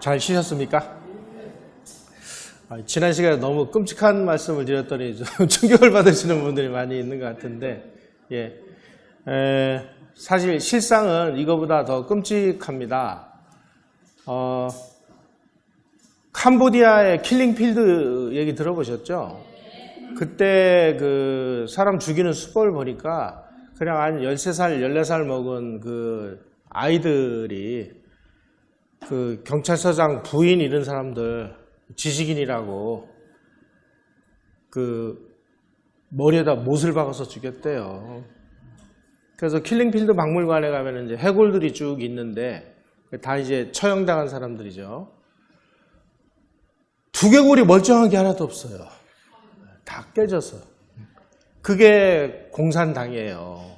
잘 쉬셨습니까? 지난 시간에 너무 끔찍한 말씀을 드렸더니 좀 충격을 받으시는 분들이 많이 있는 것 같은데, 사실 실상은 이거보다 더 끔찍합니다. 캄보디아의 킬링필드 얘기 들어보셨죠? 그때 그 사람 죽이는 수법을 보니까 그냥 한 13살, 14살 먹은 그 아이들이 그 경찰서장 부인 이런 사람들 지식인이라고 그 머리에다 못을 박아서 죽였대요. 그래서 킬링필드 박물관에 가면 이제 해골들이 쭉 있는데 다 이제 처형당한 사람들이죠. 두개골이 멀쩡한 게 하나도 없어요. 다 깨져서. 그게 공산당이에요.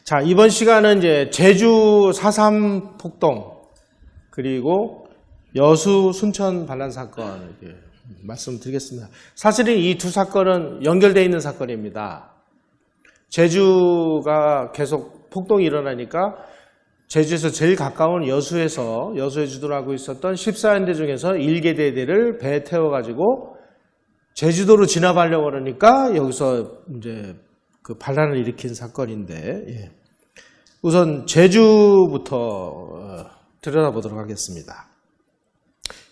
자, 이번 시간은 이제 제주 4.3 폭동 그리고 여수 순천 반란 사건 말씀드리겠습니다. 사실은 이 두 사건은 연결되어 있는 사건입니다. 제주가 계속 폭동이 일어나니까 제주에서 제일 가까운 여수에 주둔을 하고 있었던 14연대 중에서 1개대대를 배에 태워가지고 제주도로 진압하려고 그러니까 여기서 이제 그 반란을 일으킨 사건인데, 우선 제주부터 들여다보도록 하겠습니다.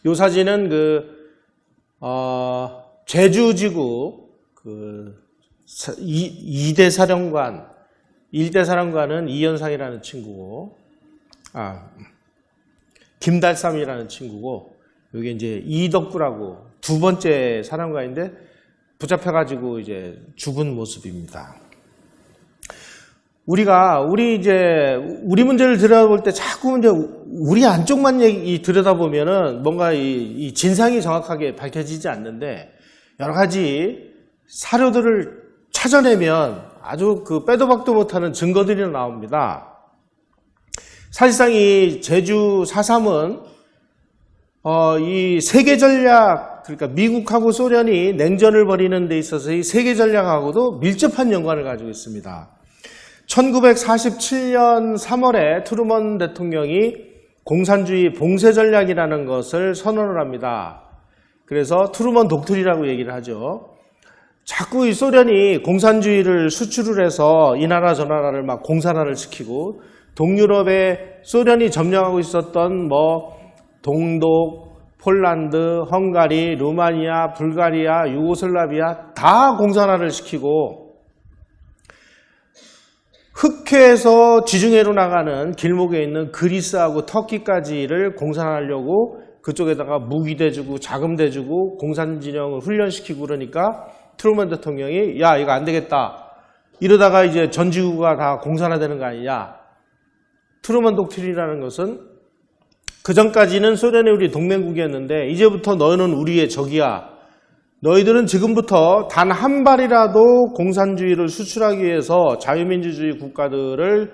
이 사진은 제주지구 2대 사령관, 1대 사령관은 이현상이라는 친구고, 김달삼이라는 친구고, 여기 이제 이덕구라고 두 번째 사령관인데 붙잡혀가지고 이제 죽은 모습입니다. 우리 문제를 들여다볼 때 자꾸 이제 우리 안쪽만 들여다보면은 뭔가 이 진상이 정확하게 밝혀지지 않는데 여러 가지 사료들을 찾아내면 아주 그 빼도 박도 못하는 증거들이 나옵니다. 사실상 이 제주 4.3은 이 세계 전략, 그러니까 미국하고 소련이 냉전을 벌이는 데 있어서 이 세계 전략하고도 밀접한 연관을 가지고 있습니다. 1947년 3월에 트루먼 대통령이 공산주의 봉쇄 전략이라는 것을 선언을 합니다. 그래서 트루먼 독트린이라고 얘기를 하죠. 자꾸 이 소련이 공산주의를 수출을 해서 이 나라 저 나라를 막 공산화를 시키고 동유럽에 소련이 점령하고 있었던 동독, 폴란드, 헝가리, 루마니아, 불가리아, 유고슬라비아 다 공산화를 시키고 흑해에서 지중해로 나가는 길목에 있는 그리스하고 터키까지를 공산화하려고 그쪽에다가 무기 대주고 자금 대주고 공산 진영을 훈련시키고 그러니까 트루먼 대통령이 야 이거 안 되겠다. 이러다가 이제 전 지구가 다 공산화되는 거 아니냐. 트루먼 독트린이라는 것은 그전까지는 소련의 우리 동맹국이었는데 이제부터 너희는 우리의 적이야. 너희들은 지금부터 단 한 발이라도 공산주의를 수출하기 위해서 자유민주주의 국가들을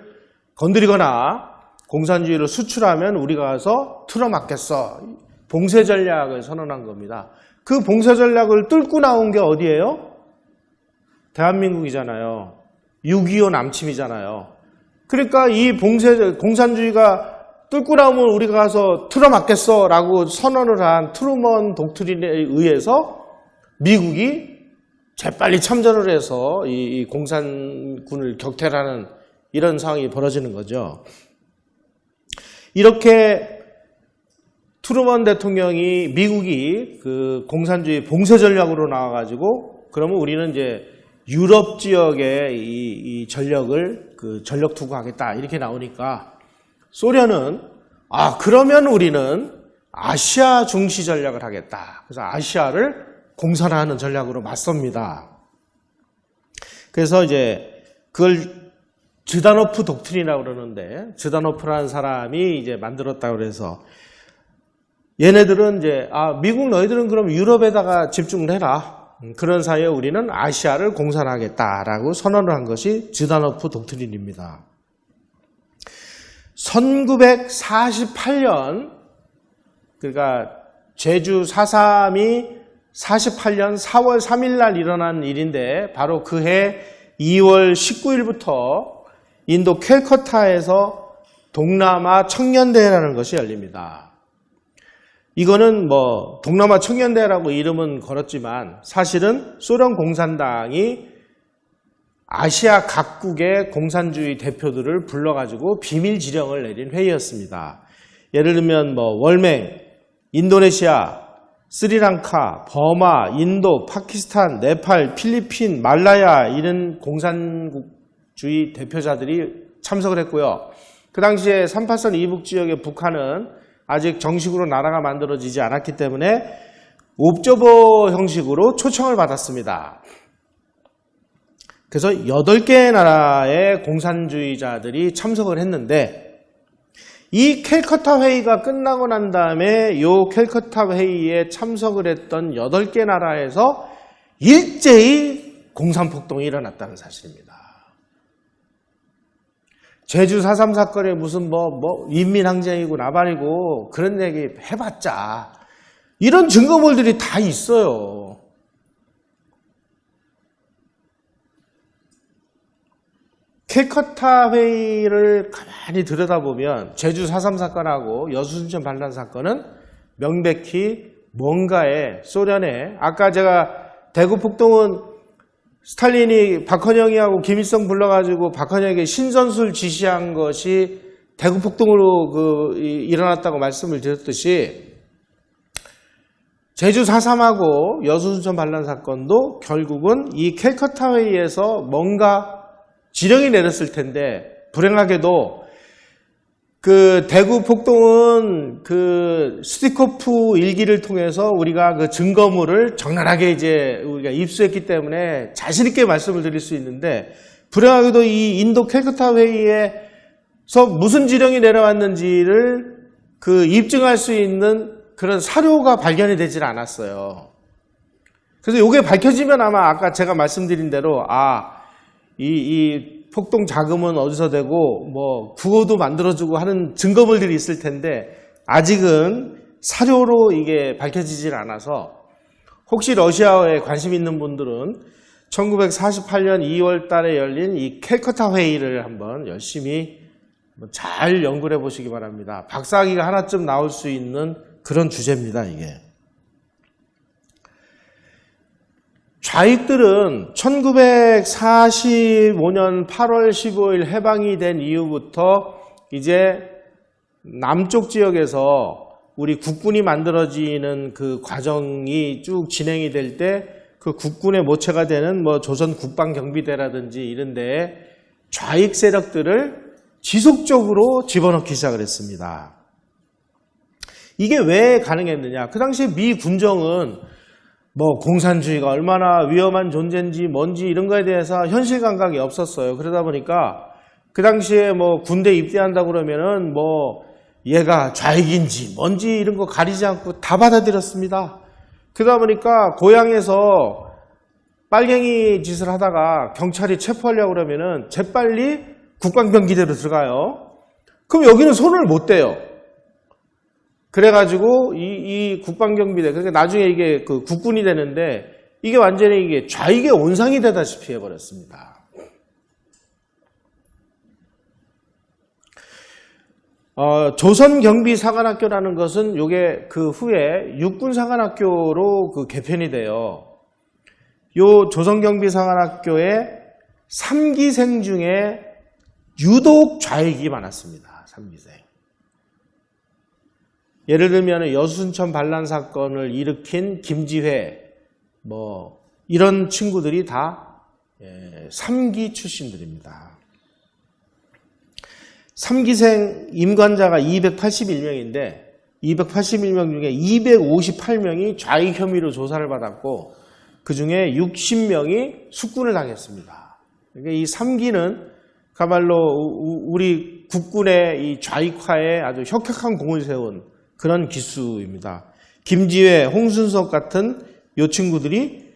건드리거나 공산주의를 수출하면 우리가 가서 틀어막겠어. 봉쇄 전략을 선언한 겁니다. 그 봉쇄 전략을 뚫고 나온 게 어디예요? 대한민국이잖아요. 6.25 남침이잖아요. 그러니까 이 공산주의가 뚫고 나오면 우리가 가서 틀어막겠어 라고 선언을 한 트루먼 독트린에 의해서 미국이 재빨리 참전을 해서 이 공산군을 격퇴하는 이런 상황이 벌어지는 거죠. 이렇게 트루먼 대통령이 미국이 그 공산주의 봉쇄 전략으로 나와가지고 그러면 우리는 이제 유럽 지역에 이 전력을 전력 투구하겠다 이렇게 나오니까 소련은 그러면 우리는 아시아 중시 전략을 하겠다. 그래서 아시아를 공산화하는 전략으로 맞섭니다. 그래서 이제 그걸 즈다노프 독트린이라고 그러는데 즈다노프라는 사람이 이제 만들었다고 그래서 얘네들은 이제 미국 너희들은 그럼 유럽에다가 집중을 해라. 그런 사이에 우리는 아시아를 공산화하겠다라고 선언을 한 것이 즈다노프 독트린입니다. 1948년 그러니까 제주 4.3이 48년 4월 3일 날 일어난 일인데 바로 그해 2월 19일부터 인도 캘커타에서 동남아 청년대회라는 것이 열립니다. 이거는 뭐 동남아 청년대라고 이름은 걸었지만 사실은 소련 공산당이 아시아 각국의 공산주의 대표들을 불러가지고 비밀 지령을 내린 회의였습니다. 예를 들면 뭐 월맹, 인도네시아, 스리랑카, 버마, 인도, 파키스탄, 네팔, 필리핀, 말라야 이런 공산주의 대표자들이 참석을 했고요. 그 당시에 38선 이북 지역의 북한은 아직 정식으로 나라가 만들어지지 않았기 때문에 옵저버 형식으로 초청을 받았습니다. 그래서 8개의 나라의 공산주의자들이 참석을 했는데 이 캘커타 회의가 끝나고 난 다음에 이 캘커타 회의에 참석을 했던 8개 나라에서 일제히 공산폭동이 일어났다는 사실입니다. 제주 4.3 사건에 무슨 인민항쟁이고 나발이고 그런 얘기 해봤자 이런 증거물들이 다 있어요. 캘커타 회의를 가만히 들여다보면 제주 4.3 사건하고 여수순천 반란 사건은 명백히 뭔가에 소련에 아까 제가 대구 폭동은 스탈린이 박헌영이하고 김일성 불러가지고 박헌영에게 신선술 지시한 것이 대구 폭동으로 일어났다고 말씀을 드렸듯이 제주 4.3하고 여수순천 반란 사건도 결국은 이 캘커타 회의에서 뭔가 지령이 내렸을 텐데 불행하게도 그 대구 폭동은 그 스티코프 일기를 통해서 우리가 그 증거물을 적나라하게 이제 우리가 입수했기 때문에 자신 있게 말씀을 드릴 수 있는데 불행하게도 이 인도 캘커타 회의에서 무슨 지령이 내려왔는지를 그 입증할 수 있는 그런 사료가 발견이 되질 않았어요. 그래서 이게 밝혀지면 아마 아까 제가 말씀드린 대로 이 폭동 자금은 어디서 되고 뭐 구호도 만들어주고 하는 증거물들이 있을 텐데 아직은 사료로 이게 밝혀지질 않아서 혹시 러시아에 관심 있는 분들은 1948년 2월 달에 열린 이 캘커타 회의를 한번 열심히 잘 연구를 해보시기 바랍니다. 박사학위가 하나쯤 나올 수 있는 그런 주제입니다, 이게. 좌익들은 1945년 8월 15일 해방이 된 이후부터 이제 남쪽 지역에서 우리 국군이 만들어지는 그 과정이 쭉 진행이 될 때 그 국군의 모체가 되는 뭐 조선 국방경비대라든지 이런 데에 좌익 세력들을 지속적으로 집어넣기 시작을 했습니다. 이게 왜 가능했느냐? 그 당시에 미 군정은 뭐 공산주의가 얼마나 위험한 존재인지 뭔지 이런 거에 대해서 현실 감각이 없었어요. 그러다 보니까 그 당시에 뭐 군대 입대한다고 그러면은 뭐 얘가 좌익인지 뭔지 이런 거 가리지 않고 다 받아들였습니다. 그러다 보니까 고향에서 빨갱이 짓을 하다가 경찰이 체포하려고 그러면은 재빨리 국방병기대로 들어가요. 그럼 여기는 손을 못 대요. 그래가지고 이 국방경비대, 그러니까 나중에 이게 그 국군이 되는데 이게 완전히 이게 좌익의 온상이 되다시피 해버렸습니다. 조선경비사관학교라는 것은 이게 그 후에 육군사관학교로 그 개편이 돼요. 요 조선경비사관학교의 3기생 중에 유독 좌익이 많았습니다. 3기생. 예를 들면 여수순천 반란 사건을 일으킨 김지회 뭐 이런 친구들이 다 3기 출신들입니다. 3기생 임관자가 281명인데 281명 중에 258명이 좌익 혐의로 조사를 받았고 그 중에 60명이 숙군을 당했습니다. 그러니까 이 3기는 그야말로 우리 국군의 이 좌익화에 아주 혁혁한 공을 세운 그런 기수입니다. 김지회, 홍순석 같은 이 친구들이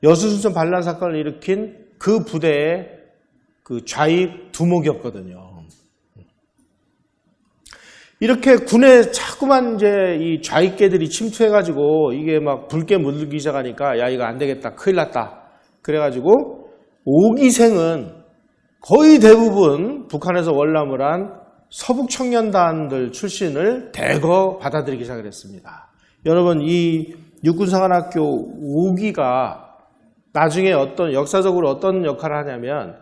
여수순천 반란 사건을 일으킨 그 부대의 그 좌익 두목이었거든요. 이렇게 군에 자꾸만 이제 이 좌익계들이 침투해가지고 이게 막 붉게 물들기 시작하니까 야, 이거 안 되겠다. 큰일 났다. 그래가지고 5기생은 거의 대부분 북한에서 월남을 한 서북청년단들 출신을 대거 받아들이기 시작을 했습니다. 여러분 이 육군사관학교 5기가 나중에 어떤 역사적으로 어떤 역할을 하냐면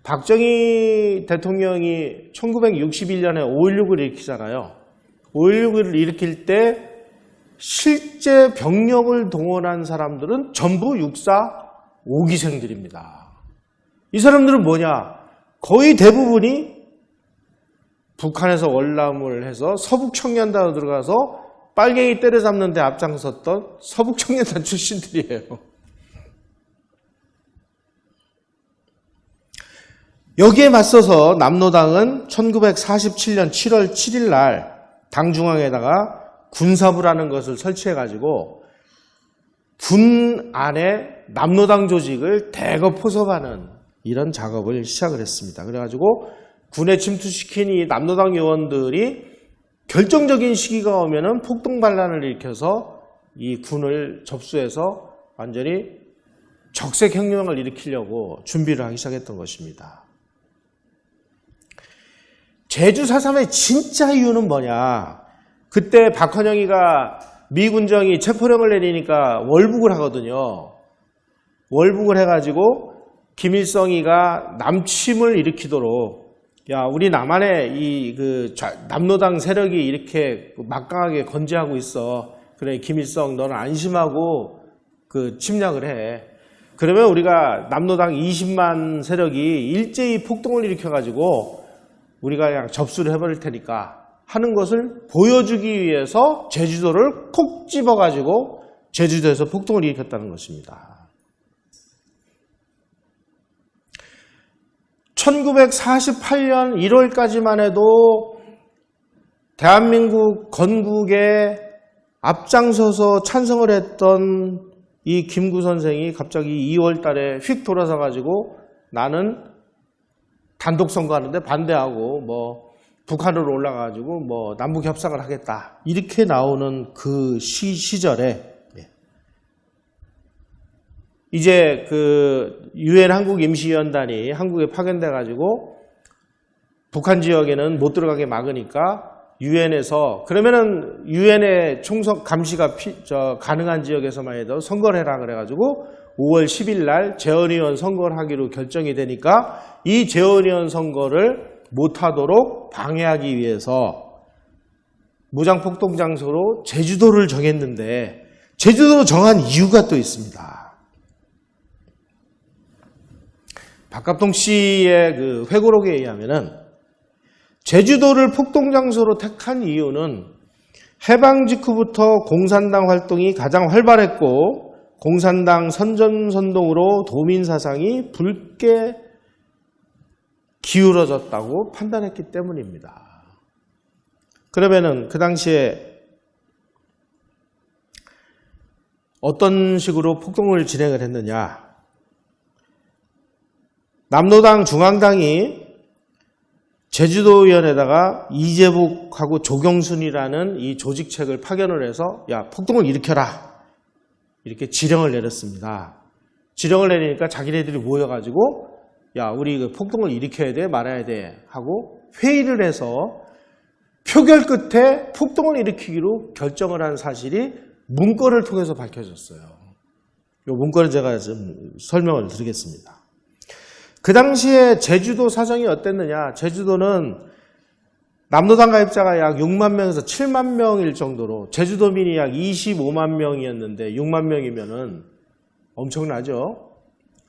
박정희 대통령이 1961년에 5.16을 일으키잖아요. 5.16을 일으킬 때 실제 병력을 동원한 사람들은 전부 육사 5기생들입니다. 이 사람들은 뭐냐? 거의 대부분이 북한에서 월남을 해서 서북청년단으로 들어가서 빨갱이 때려잡는 데 앞장섰던 서북청년단 출신들이에요. 여기에 맞서서 남로당은 1947년 7월 7일 날 당중앙에다가 군사부라는 것을 설치해가지고 군 안에 남로당 조직을 대거 포섭하는 이런 작업을 시작을 했습니다. 그래가지고 군에 침투시킨 이 남로당 요원들이 결정적인 시기가 오면은 폭동반란을 일으켜서 이 군을 접수해서 완전히 적색혁명을 일으키려고 준비를 하기 시작했던 것입니다. 제주 4.3의 진짜 이유는 뭐냐? 그때 박헌영이가 미 군정이 체포령을 내리니까 월북을 하거든요. 월북을 해가지고 김일성이가 남침을 일으키도록 야 우리 남한에 이 남로당 세력이 이렇게 막강하게 건재하고 있어. 그래 김일성 너는 안심하고 침략을 해. 그러면 우리가 남로당 20만 세력이 일제히 폭동을 일으켜가지고 우리가 그냥 접수를 해버릴 테니까 하는 것을 보여주기 위해서 제주도를 콕 집어가지고 제주도에서 폭동을 일으켰다는 것입니다. 1948년 1월까지만 해도 대한민국 건국에 앞장서서 찬성을 했던 이 김구 선생이 갑자기 2월 달에 휙 돌아서 가지고 나는 단독 선거하는데 반대하고 북한으로 올라가가지고 남북 협상을 하겠다 이렇게 나오는 그 시절에 이제 유엔 한국 임시위원단이 한국에 파견돼 가지고 북한 지역에는 못 들어가게 막으니까 유엔에서 그러면은 유엔의 총선 감시가 가능한 지역에서만 해도 선거를 해라 그래가지고 5월 10일 날 재헌의원 선거를 하기로 결정이 되니까 이 재헌의원 선거를 못하도록 방해하기 위해서 무장폭동 장소로 제주도를 정했는데 제주도로 정한 이유가 또 있습니다. 박갑동 씨의 회고록에 의하면은 제주도를 폭동 장소로 택한 이유는 해방 직후부터 공산당 활동이 가장 활발했고 공산당 선전선동으로 도민 사상이 붉게 기울어졌다고 판단했기 때문입니다. 그러면은 그 당시에 어떤 식으로 폭동을 진행을 했느냐? 남로당 중앙당이 제주도위원회에다가 이재복하고 조경순이라는 이 조직책을 파견을 해서 야 폭동을 일으켜라 이렇게 지령을 내렸습니다. 지령을 내리니까 자기네들이 모여가지고 야 우리 폭동을 일으켜야 돼 말아야 돼 하고 회의를 해서 표결 끝에 폭동을 일으키기로 결정을 한 사실이 문건을 통해서 밝혀졌어요. 이 문건을 제가 좀 설명을 드리겠습니다. 그 당시에 제주도 사정이 어땠느냐? 제주도는 남로당 가입자가 약 6만 명에서 7만 명일 정도로 제주도민이 약 25만 명이었는데 6만 명이면은 엄청나죠?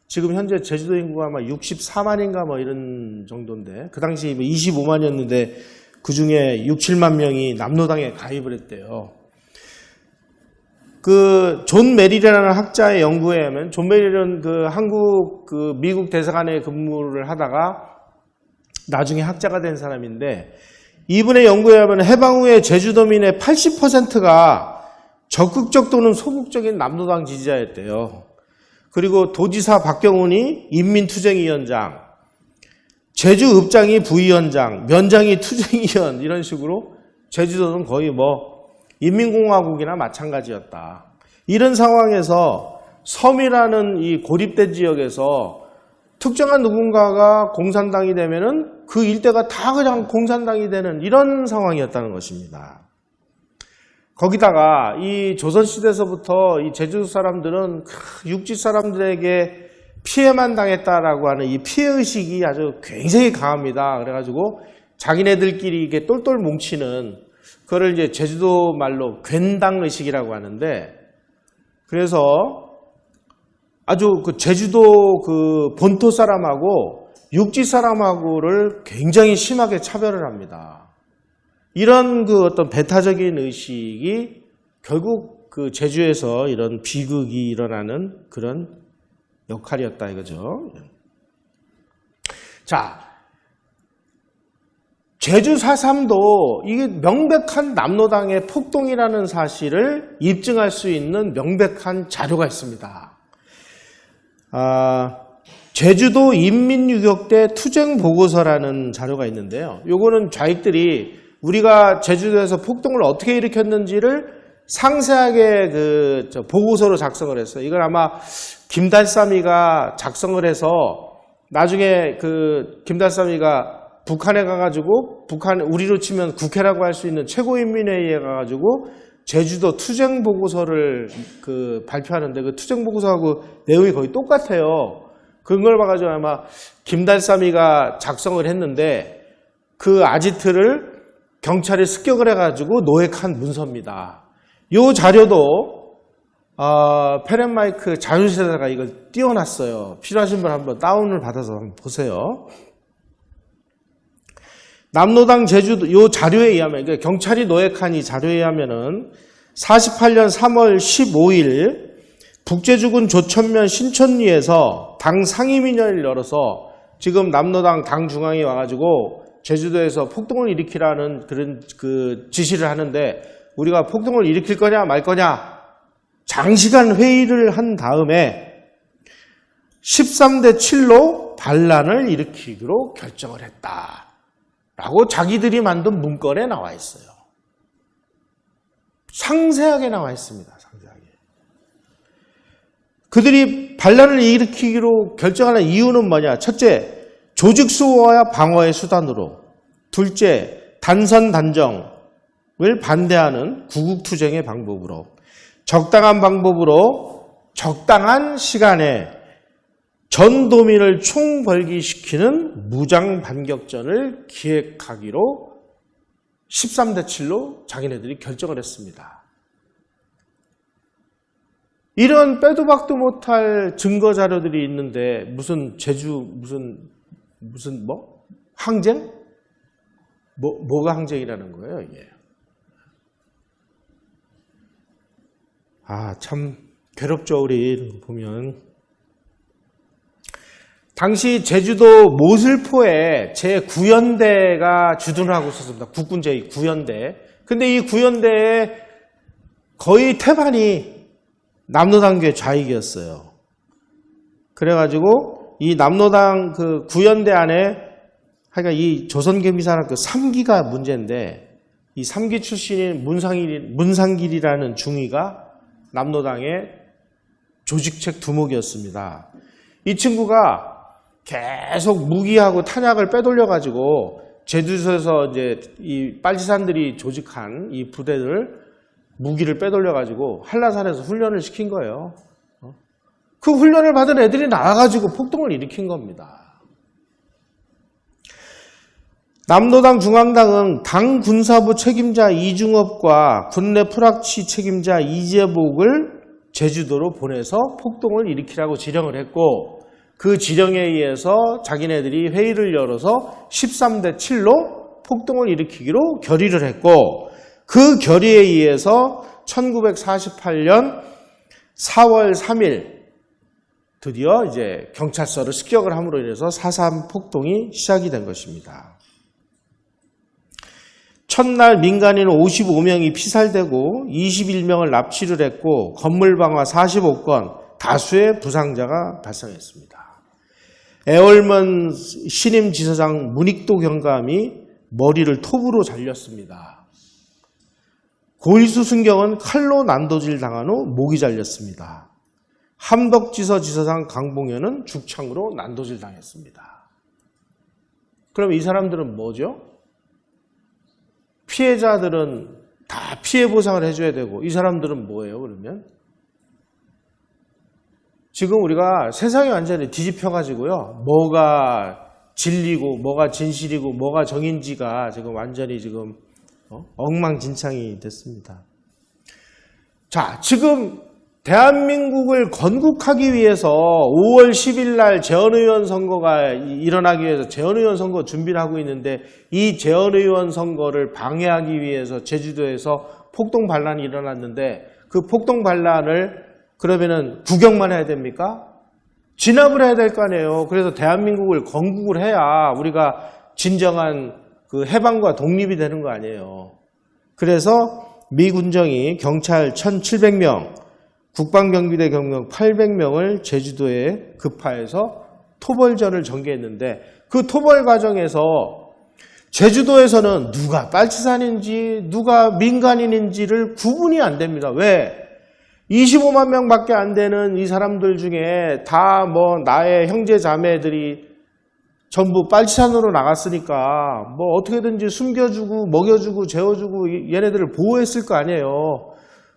지금 현재 제주도 인구가 아마 64만인가 이런 정도인데 그 당시 25만이었는데 그 중에 6, 7만 명이 남로당에 가입을 했대요. 존 메릴이라는 학자의 연구에 의하면 존 메릴은 미국 대사관에 근무를 하다가 나중에 학자가 된 사람인데 이분의 연구에 의하면 해방 후에 제주도민의 80%가 적극적 또는 소극적인 남로당 지지자였대요. 그리고 도지사 박경훈이 인민투쟁위원장, 제주읍장이 부위원장, 면장이 투쟁위원 이런 식으로 제주도는 거의 인민공화국이나 마찬가지였다. 이런 상황에서 섬이라는 이 고립된 지역에서 특정한 누군가가 공산당이 되면은 그 일대가 다 그냥 공산당이 되는 이런 상황이었다는 것입니다. 거기다가 이 조선시대에서부터 이 제주도 사람들은 육지 사람들에게 피해만 당했다라고 하는 이 피해의식이 아주 굉장히 강합니다. 그래가지고 자기네들끼리 이게 똘똘 뭉치는 그거를 이제 제주도 말로 괜당의식이라고 하는데, 그래서 아주 그 제주도 그 본토 사람하고 육지 사람하고를 굉장히 심하게 차별을 합니다. 이런 그 어떤 배타적인 의식이 결국 그 제주에서 이런 비극이 일어나는 그런 역할이었다 이거죠. 자, 제주 4.3도 이게 명백한 남로당의 폭동이라는 사실을 입증할 수 있는 명백한 자료가 있습니다. 제주도 인민유격대 투쟁보고서라는 자료가 있는데요. 요거는 좌익들이 우리가 제주도에서 폭동을 어떻게 일으켰는지를 상세하게 보고서로 작성을 했어요. 이걸 아마 김달삼이가 작성을 해서 나중에 김달삼이가 북한에 가가지고 우리로 치면 국회라고 할 수 있는 최고인민회의에 가가지고 제주도 투쟁보고서를 발표하는데 그 투쟁보고서하고 내용이 거의 똑같아요. 그걸 봐가지고 아마 김달삼이가 작성을 했는데 그 아지트를 경찰이 습격을 해가지고 노획한 문서입니다. 이 자료도 페렌마이크 자료실에다가 이걸 띄워놨어요. 필요하신 분 한번 다운을 받아서 한번 보세요. 남로당 제주도 이 자료에 의하면, 그러니까 경찰이 노획한 이 자료에 의하면은 48년 3월 15일 북제주군 조천면 신천리에서 당 상임위원회를 열어서 지금 남로당 당 중앙이 와가지고 제주도에서 폭동을 일으키라는 그런 지시를 하는데, 우리가 폭동을 일으킬 거냐 말 거냐 장시간 회의를 한 다음에 13대 7로 반란을 일으키기로 결정을 했다 라고 자기들이 만든 문건에 나와 있어요. 상세하게 나와 있습니다. 상세하게. 그들이 반란을 일으키기로 결정하는 이유는 뭐냐? 첫째, 조직 수호와 방어의 수단으로. 둘째, 단선 단정을 반대하는 구국투쟁의 방법으로. 적당한 방법으로 적당한 시간에 전도민을 총벌기시키는 무장반격전을 기획하기로 13대 7로 자기네들이 결정을 했습니다. 이런 빼도 박도 못할 증거 자료들이 있는데 무슨 항쟁? 뭐가 항쟁이라는 거예요, 이게? 참 괴롭죠, 우리 이런 거 보면. 당시 제주도 모슬포에 제9연대가 주둔을 하고 있었습니다. 국군 제9연대. 근데 이 9연대의 거의 태반이 남로당계 좌익이었어요. 그래가지고 이 남로당 9연대 안에 하여간 이 조선개미사랑 3기가 문제인데, 이 3기 출신인 문상길이라는 중위가 남로당의 조직책 두목이었습니다. 이 친구가 계속 무기하고 탄약을 빼돌려가지고 제주도에서 이제 이 빨치산들이 조직한 이 부대들 무기를 빼돌려가지고 한라산에서 훈련을 시킨 거예요. 그 훈련을 받은 애들이 나와가지고 폭동을 일으킨 겁니다. 남로당 중앙당은 당 군사부 책임자 이중업과 군내 프락치 책임자 이재복을 제주도로 보내서 폭동을 일으키라고 지령을 했고, 그 지령에 의해서 자기네들이 회의를 열어서 13대 7로 폭동을 일으키기로 결의를 했고, 그 결의에 의해서 1948년 4월 3일 드디어 이제 경찰서를 습격을 함으로 인해서 4.3 폭동이 시작이 된 것입니다. 첫날 민간인 55명이 피살되고 21명을 납치를 했고 건물 방화 45건, 다수의 부상자가 발생했습니다. 애월면 신임지사장 문익도 경감이 머리를 톱으로 잘렸습니다. 고일수 순경은 칼로 난도질 당한 후 목이 잘렸습니다. 함덕지서 지사장 강봉현은 죽창으로 난도질 당했습니다. 그럼 이 사람들은 뭐죠? 피해자들은 다 피해 보상을 해줘야 되고 이 사람들은 뭐예요 그러면? 지금 우리가 세상이 완전히 뒤집혀가지고요. 뭐가 진리고 뭐가 진실이고 뭐가 정인지가 지금 완전히 지금 엉망진창이 됐습니다. 자, 지금 대한민국을 건국하기 위해서 5월 10일 날 재헌의원 선거가 일어나기 위해서 재헌의원 선거 준비를 하고 있는데 이 재헌의원 선거를 방해하기 위해서 제주도에서 폭동 반란이 일어났는데 그 폭동 반란을 그러면은 구경만 해야 됩니까? 진압을 해야 될 거 아니에요. 그래서 대한민국을 건국을 해야 우리가 진정한 그 해방과 독립이 되는 거 아니에요. 그래서 미 군정이 경찰 1,700명, 국방경비대 경력 800명을 제주도에 급파해서 토벌전을 전개했는데 그 토벌 과정에서 제주도에서는 누가 빨치산인지 누가 민간인인지를 구분이 안 됩니다. 왜? 25만 명밖에 안 되는 이 사람들 중에 다 뭐 나의 형제 자매들이 전부 빨치산으로 나갔으니까 뭐 어떻게든지 숨겨주고 먹여주고 재워주고 얘네들을 보호했을 거 아니에요.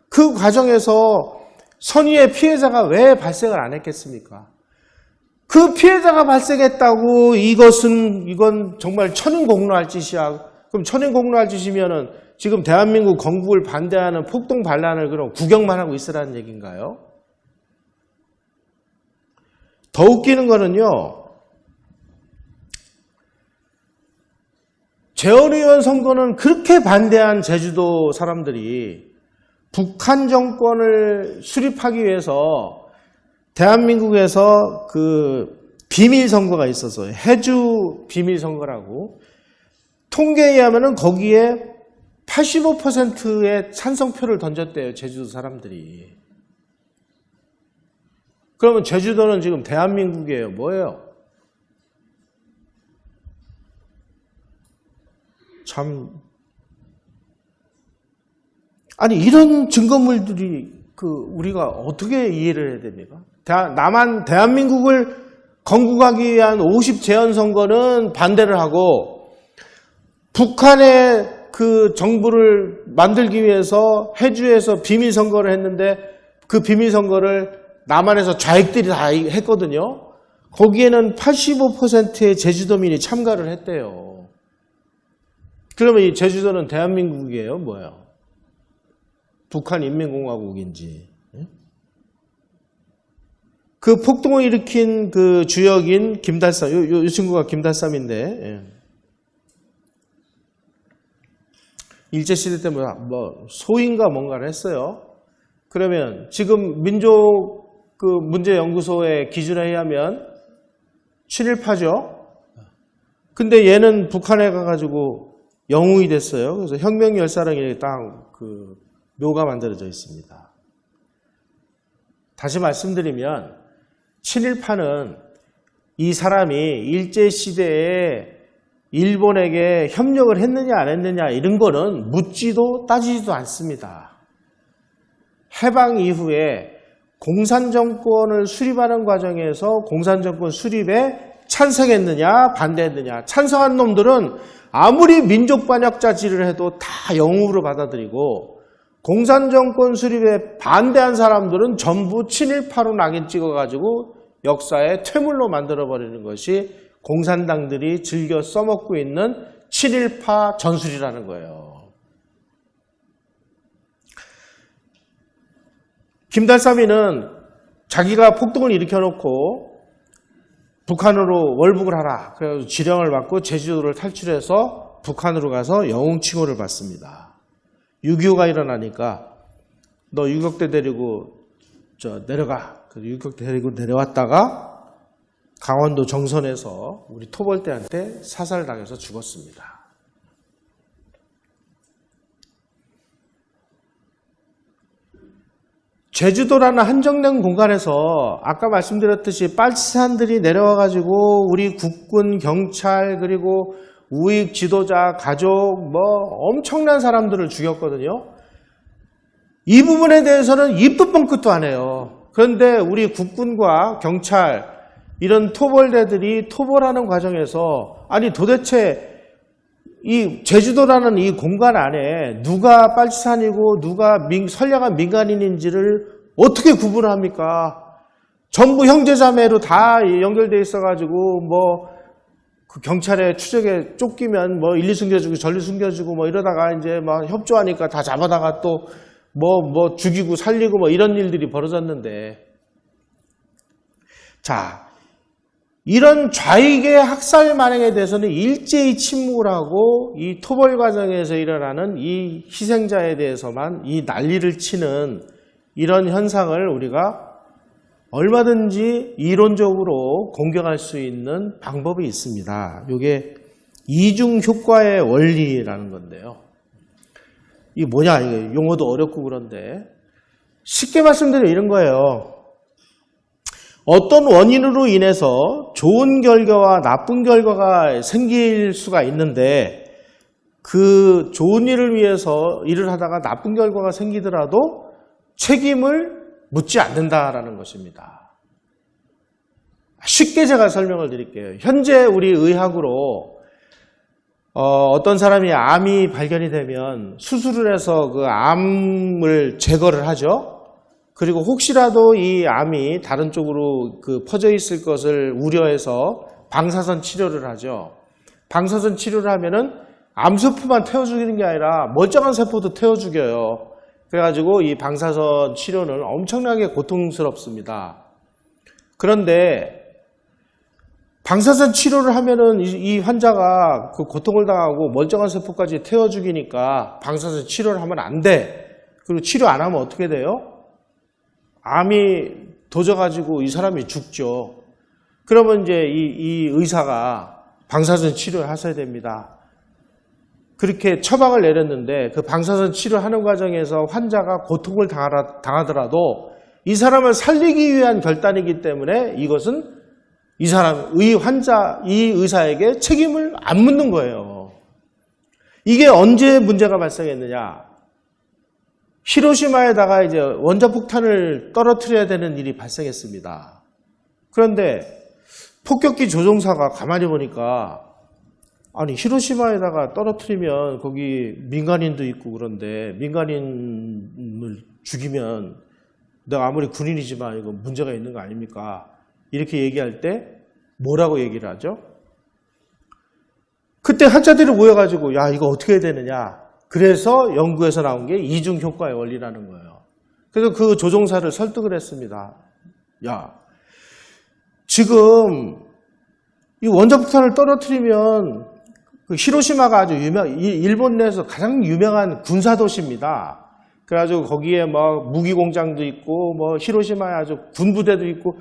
그 과정에서 선의의 피해자가 왜 발생을 안 했겠습니까? 그 피해자가 발생했다고 이건 정말 천인공노할 짓이야. 그럼 천인공노할 짓이면은 지금 대한민국 건국을 반대하는 폭동 반란을 그럼 구경만 하고 있으라는 얘기인가요? 더 웃기는 거는요. 재헌의원 선거는 그렇게 반대한 제주도 사람들이 북한 정권을 수립하기 위해서 대한민국에서 그 비밀 선거가 있어서 해주 비밀 선거라고 통계에 의하면은 거기에 85%의 찬성표를 던졌대요. 제주도 사람들이. 그러면 제주도는 지금 대한민국이에요. 뭐예요? 참 아니 이런 증거물들이 우리가 어떻게 이해를 해야 됩니까? 대한민국을 건국하기 위한 50 재헌 선거는 반대를 하고 북한의 그 정부를 만들기 위해서 해주에서 비밀 선거를 했는데 그 비밀 선거를 남한에서 좌익들이 다 했거든요. 거기에는 85%의 제주도민이 참가를 했대요. 그러면 이 제주도는 대한민국이에요? 뭐예요? 북한인민공화국인지. 그 폭동을 일으킨 그 주역인 김달삼, 요 친구가 김달삼인데, 일제시대 때 뭐 소인가 뭔가를 했어요. 그러면 지금 민족 그 문제연구소의 기준에 의하면 친일파죠. 근데 얘는 북한에 가가지고 영웅이 됐어요. 그래서 혁명열사랑에 딱 그 묘가 만들어져 있습니다. 다시 말씀드리면 친일파는 이 사람이 일제시대에 일본에게 협력을 했느냐 안 했느냐 이런 거는 묻지도 따지지도 않습니다. 해방 이후에 공산정권을 수립하는 과정에서 공산정권 수립에 찬성했느냐 반대했느냐. 찬성한 놈들은 아무리 민족반역자질을 해도 다 영웅으로 받아들이고 공산정권 수립에 반대한 사람들은 전부 친일파로 낙인 찍어가지고 역사의 퇴물로 만들어버리는 것이 공산당들이 즐겨 써먹고 있는 친일파 전술이라는 거예요. 김달삼이는 자기가 폭동을 일으켜놓고 북한으로 월북을 하라. 그래서 지령을 받고 제주도를 탈출해서 북한으로 가서 영웅칭호를 받습니다. 6.25가 일어나니까 너 6.26대 데리고 내려가. 그래서 6.26대 데리고 내려왔다가 강원도 정선에서 우리 토벌대한테 사살당해서 죽었습니다. 제주도라는 한정된 공간에서 아까 말씀드렸듯이 빨치산들이 내려와가지고 우리 국군, 경찰, 그리고 우익 지도자, 가족, 뭐 엄청난 사람들을 죽였거든요. 이 부분에 대해서는 입도 뻥끗도 안 해요. 그런데 우리 국군과 경찰, 이런 토벌대들이 토벌하는 과정에서 아니 도대체 이 제주도라는 이 공간 안에 누가 빨치산이고 누가 선량한 민간인인지를 어떻게 구분합니까? 전부 형제자매로 다 연결돼 있어가지고 그 경찰에 추적에 쫓기면 일리 숨겨주고 전리 숨겨주고 이러다가 이제 협조하니까 다 잡아다가 또 죽이고 살리고 이런 일들이 벌어졌는데, 자, 이런 좌익의 학살 만행에 대해서는 일제히 침묵을 하고 이 토벌 과정에서 일어나는 이 희생자에 대해서만 이 난리를 치는 이런 현상을 우리가 얼마든지 이론적으로 공격할 수 있는 방법이 있습니다. 이게 이중 효과의 원리라는 건데요. 이게 뭐냐, 이게 용어도 어렵고 그런데 쉽게 말씀드리면 이런 거예요. 어떤 원인으로 인해서 좋은 결과와 나쁜 결과가 생길 수가 있는데, 그 좋은 일을 위해서 일을 하다가 나쁜 결과가 생기더라도 책임을 묻지 않는다라는 것입니다. 쉽게 제가 설명을 드릴게요. 현재 우리 의학으로 어떤 사람이 암이 발견이 되면 수술을 해서 그 암을 제거를 하죠. 그리고 혹시라도 이 암이 다른 쪽으로 퍼져 있을 것을 우려해서 방사선 치료를 하죠. 방사선 치료를 하면은 암세포만 태워 죽이는 게 아니라 멀쩡한 세포도 태워 죽여요. 그래가지고 이 방사선 치료는 엄청나게 고통스럽습니다. 그런데 방사선 치료를 하면은 이 환자가 그 고통을 당하고 멀쩡한 세포까지 태워 죽이니까 방사선 치료를 하면 안 돼. 그리고 치료 안 하면 어떻게 돼요? 암이 도져가지고 이 사람이 죽죠. 그러면 이제 이 의사가 방사선 치료를 하셔야 됩니다. 그렇게 처방을 내렸는데 그 방사선 치료하는 과정에서 환자가 고통을 당하더라도 이 사람을 살리기 위한 결단이기 때문에 이것은 이 의사에게 책임을 안 묻는 거예요. 이게 언제 문제가 발생했느냐? 히로시마에다가 이제 원자폭탄을 떨어뜨려야 되는 일이 발생했습니다. 그런데 폭격기 조종사가 가만히 보니까, 아니 히로시마에다가 떨어뜨리면 거기 민간인도 있고 그런데 민간인을 죽이면 내가 아무리 군인이지만 이거 문제가 있는 거 아닙니까? 이렇게 얘기할 때 뭐라고 얘기를 하죠? 그때 학자들이 모여가지고 야 이거 어떻게 해야 되느냐? 그래서 연구에서 나온 게 이중 효과의 원리라는 거예요. 그래서 그 조종사를 설득을 했습니다. 야, 지금 이 원자폭탄을 떨어뜨리면 그 히로시마가 아주 일본 내에서 가장 유명한 군사도시입니다. 그래가지고 거기에 무기 공장도 있고 히로시마에 아주 군부대도 있고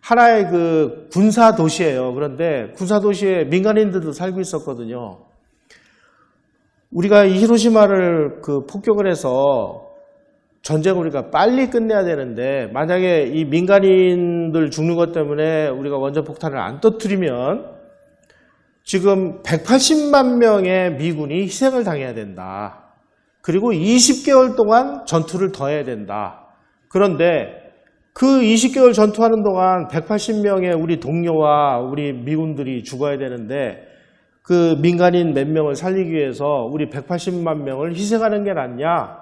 하나의 그 군사도시예요. 그런데 군사도시에 민간인들도 살고 있었거든요. 우리가 이 히로시마를 폭격을 해서 전쟁을 우리가 빨리 끝내야 되는데 만약에 이 민간인들 죽는 것 때문에 우리가 원자폭탄을 안 터뜨리면 지금 180만 명의 미군이 희생을 당해야 된다. 그리고 20개월 동안 전투를 더 해야 된다. 그런데 그 20개월 전투하는 동안 180명의 우리 동료와 우리 미군들이 죽어야 되는데 그 민간인 몇 명을 살리기 위해서 우리 180만 명을 희생하는 게 낫냐?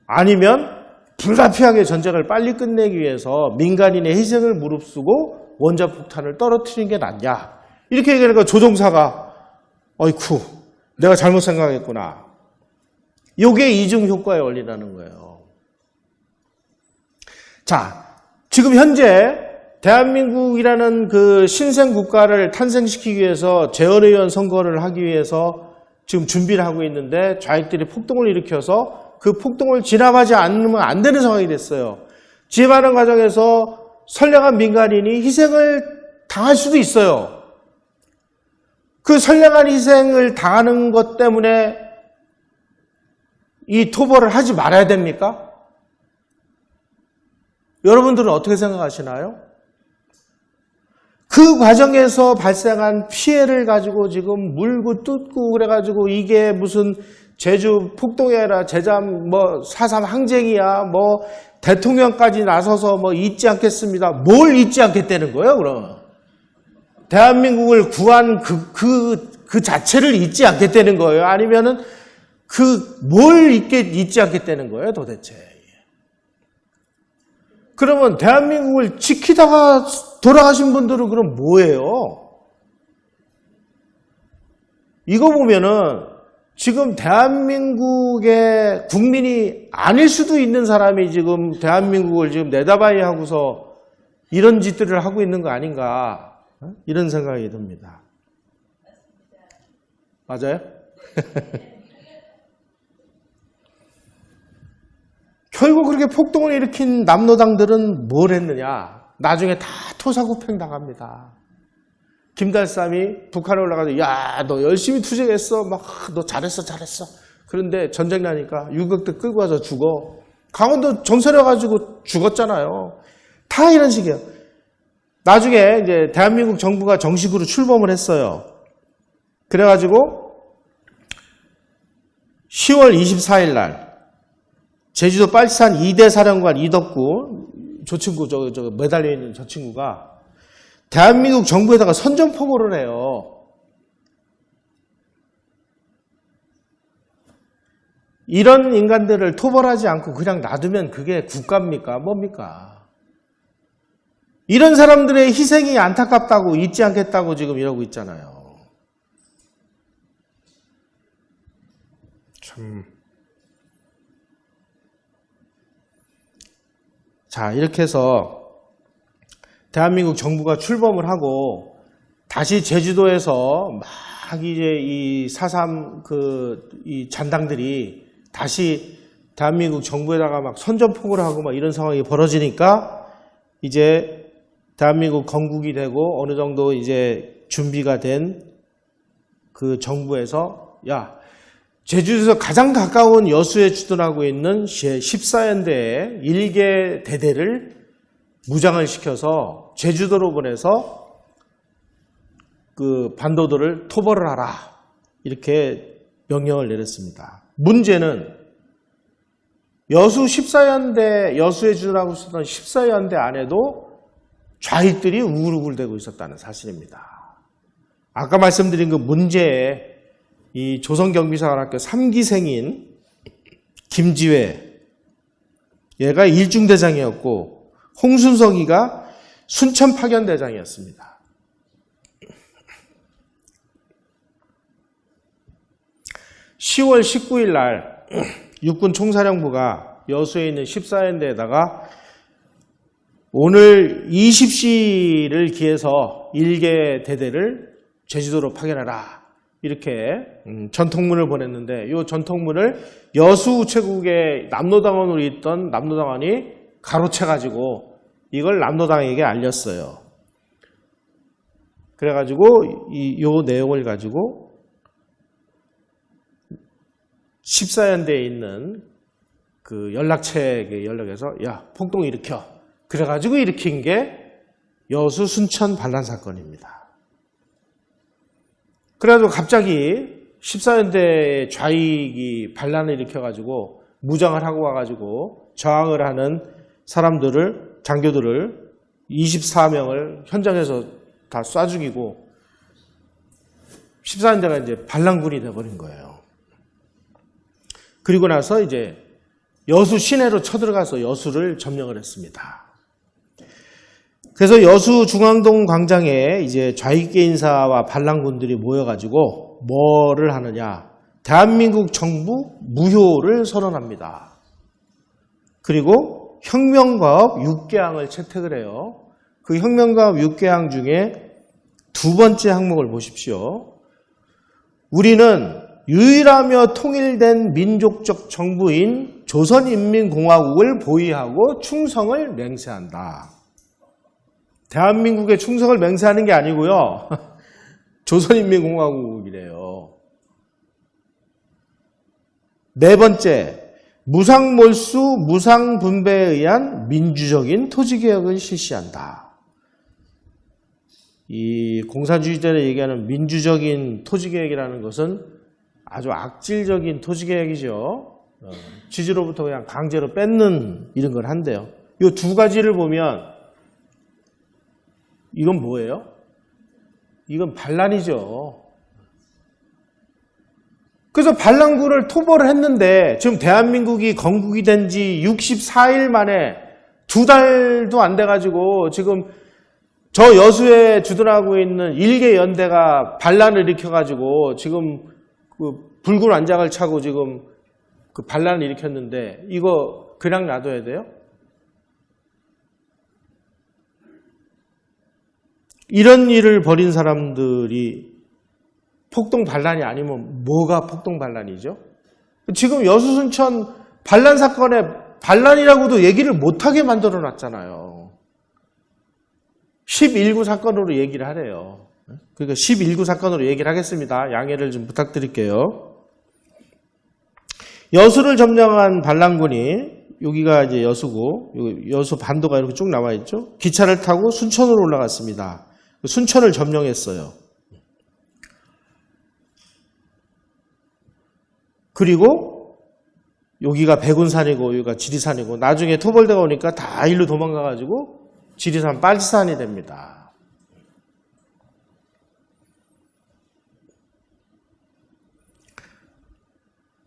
아니면 불가피하게 전쟁을 빨리 끝내기 위해서 민간인의 희생을 무릅쓰고 원자폭탄을 떨어뜨리는 게 낫냐? 이렇게 얘기하니까 조종사가 어이쿠 내가 잘못 생각했구나. 이게 이중 효과의 원리라는 거예요. 자, 지금 현재 대한민국이라는 그 신생 국가를 탄생시키기 위해서 재헌의원 선거를 하기 위해서 지금 준비를 하고 있는데 좌익들이 폭동을 일으켜서 그 폭동을 진압하지 않으면 안 되는 상황이 됐어요. 진압하는 과정에서 선량한 민간인이 희생을 당할 수도 있어요. 그 선량한 희생을 당하는 것 때문에 이 토벌을 하지 말아야 됩니까? 여러분들은 어떻게 생각하시나요? 그 과정에서 발생한 피해를 가지고 지금 물고 뜯고 그래가지고 이게 무슨 제주 폭동이 아니라 제잠 4.3 항쟁이야 대통령까지 나서서 잊지 않겠습니다. 뭘 잊지 않겠다는 거예요, 그럼? 대한민국을 구한 그 자체를 잊지 않겠다는 거예요? 아니면은 뭘 잊지 않겠다는 거예요, 도대체? 그러면 대한민국을 지키다가 돌아가신 분들은 그럼 뭐예요? 이거 보면은 지금 대한민국의 국민이 아닐 수도 있는 사람이 지금 대한민국을 지금 내다봐야 하고서 이런 짓들을 하고 있는 거 아닌가, 이런 생각이 듭니다. 맞아요? 결국 그렇게 폭동을 일으킨 남로당들은 뭘 했느냐? 나중에 다 토사구팽 당합니다. 김달삼이 북한에 올라가서 야, 너 열심히 투쟁했어. 막 너 잘했어. 그런데 전쟁 나니까 유격대 끌고 와서 죽어. 강원도 정설해가지고 죽었잖아요. 다 이런 식이에요. 나중에 이제 대한민국 정부가 정식으로 출범을 했어요. 그래가지고 10월 24일 날 제주도 빨치산 2대 사령관 이덕구, 저 친구, 저 매달려 있는 저 친구가 대한민국 정부에다가 선전포고를 해요. 이런 인간들을 토벌하지 않고 그냥 놔두면 그게 국가입니까? 뭡니까? 이런 사람들의 희생이 안타깝다고 잊지 않겠다고 지금 이러고 있잖아요. 참. 자, 이렇게 해서 대한민국 정부가 출범을 하고 다시 제주도에서 막 이제 이 4.3 이 잔당들이 다시 대한민국 정부에다가 막 선전포고를 하고 막 이런 상황이 벌어지니까 이제 대한민국 건국이 되고 어느 정도 이제 준비가 된 그 정부에서 야, 제주도에서 가장 가까운 여수에 주둔하고 있는 14연대의 1개 대대를 무장을 시켜서 제주도로 보내서 그 반도도를 토벌을 하라. 이렇게 명령을 내렸습니다. 문제는 여수 14연대, 여수에 주둔하고 있었던 14연대 안에도 좌익들이 우글우글대고 있었다는 사실입니다. 아까 말씀드린 그 문제에 이 조선경비사관학교 3기생인 김지회, 얘가 일중대장이었고 홍순석이가 순천파견대장이었습니다. (10월 19일) 날 육군총사령부가 여수에 있는 14연대에다가 오늘 20시를 기해서 1개 대대를 제주도로 파견하라, 이렇게 전통문을 보냈는데 이 전통문을 여수 우체국의 남로당원으로 있던 남로당원이 가로채가지고 이걸 남로당에게 알렸어요. 그래가지고 이 내용을 가지고 14연대에 있는 그 연락책에 연락해서 야, 폭동 일으켜. 그래가지고 일으킨 게 여수 순천 반란 사건입니다. 그래가지고 갑자기 14연대의 좌익이 반란을 일으켜가지고 무장을 하고 와가지고 저항을 하는 사람들을, 장교들을 24명을 현장에서 다 쏴 죽이고 14연대가 이제 반란군이 돼버린 거예요. 그리고 나서 이제 여수 시내로 쳐들어가서 여수를 점령을 했습니다. 그래서 여수 중앙동 광장에 이제 좌익계 인사와 반란군들이 모여가지고 뭐를 하느냐? 대한민국 정부 무효를 선언합니다. 그리고 혁명과업 6개항을 채택을 해요. 그 혁명과업 6개항 중에 두 번째 항목을 보십시오. 우리는 유일하며 통일된 민족적 정부인 조선인민공화국을 보위하고 충성을 맹세한다. 대한민국에 충성을 맹세하는 게 아니고요. 조선인민공화국이래요. 네 번째, 무상몰수, 무상분배에 의한 민주적인 토지개혁을 실시한다. 이 공산주의자를 얘기하는 민주적인 토지개혁이라는 것은 아주 악질적인 토지개혁이죠. 지주로부터 그냥 강제로 뺏는 이런 걸 한대요. 이 두 가지를 보면 이건 뭐예요? 이건 반란이죠. 그래서 반란군을 토벌을 했는데 지금 대한민국이 건국이 된 지 64일 만에 2달도 안 돼가지고 지금 저 여수에 주둔하고 있는 일개 연대가 반란을 일으켜가지고 지금 그 붉은 안장을 차고 지금 그 반란을 일으켰는데 이거 그냥 놔둬야 돼요? 이런 일을 벌인 사람들이 폭동 반란이 아니면 뭐가 폭동 반란이죠? 지금 여수 순천 반란 사건에 반란이라고도 얘기를 못하게 만들어 놨잖아요. 11구 사건으로 얘기를 하래요. 그러니까 11구 사건으로 얘기를 하겠습니다. 양해를 좀 부탁드릴게요. 여수를 점령한 반란군이 여기가 이제 여수고 여수 반도가 이렇게 쭉 나와 있죠. 기차를 타고 순천으로 올라갔습니다. 순천을 점령했어요. 그리고 여기가 백운산이고 여기가 지리산이고 나중에 토벌대가 오니까 다 일로 도망가가지고 지리산 빨치산이 됩니다.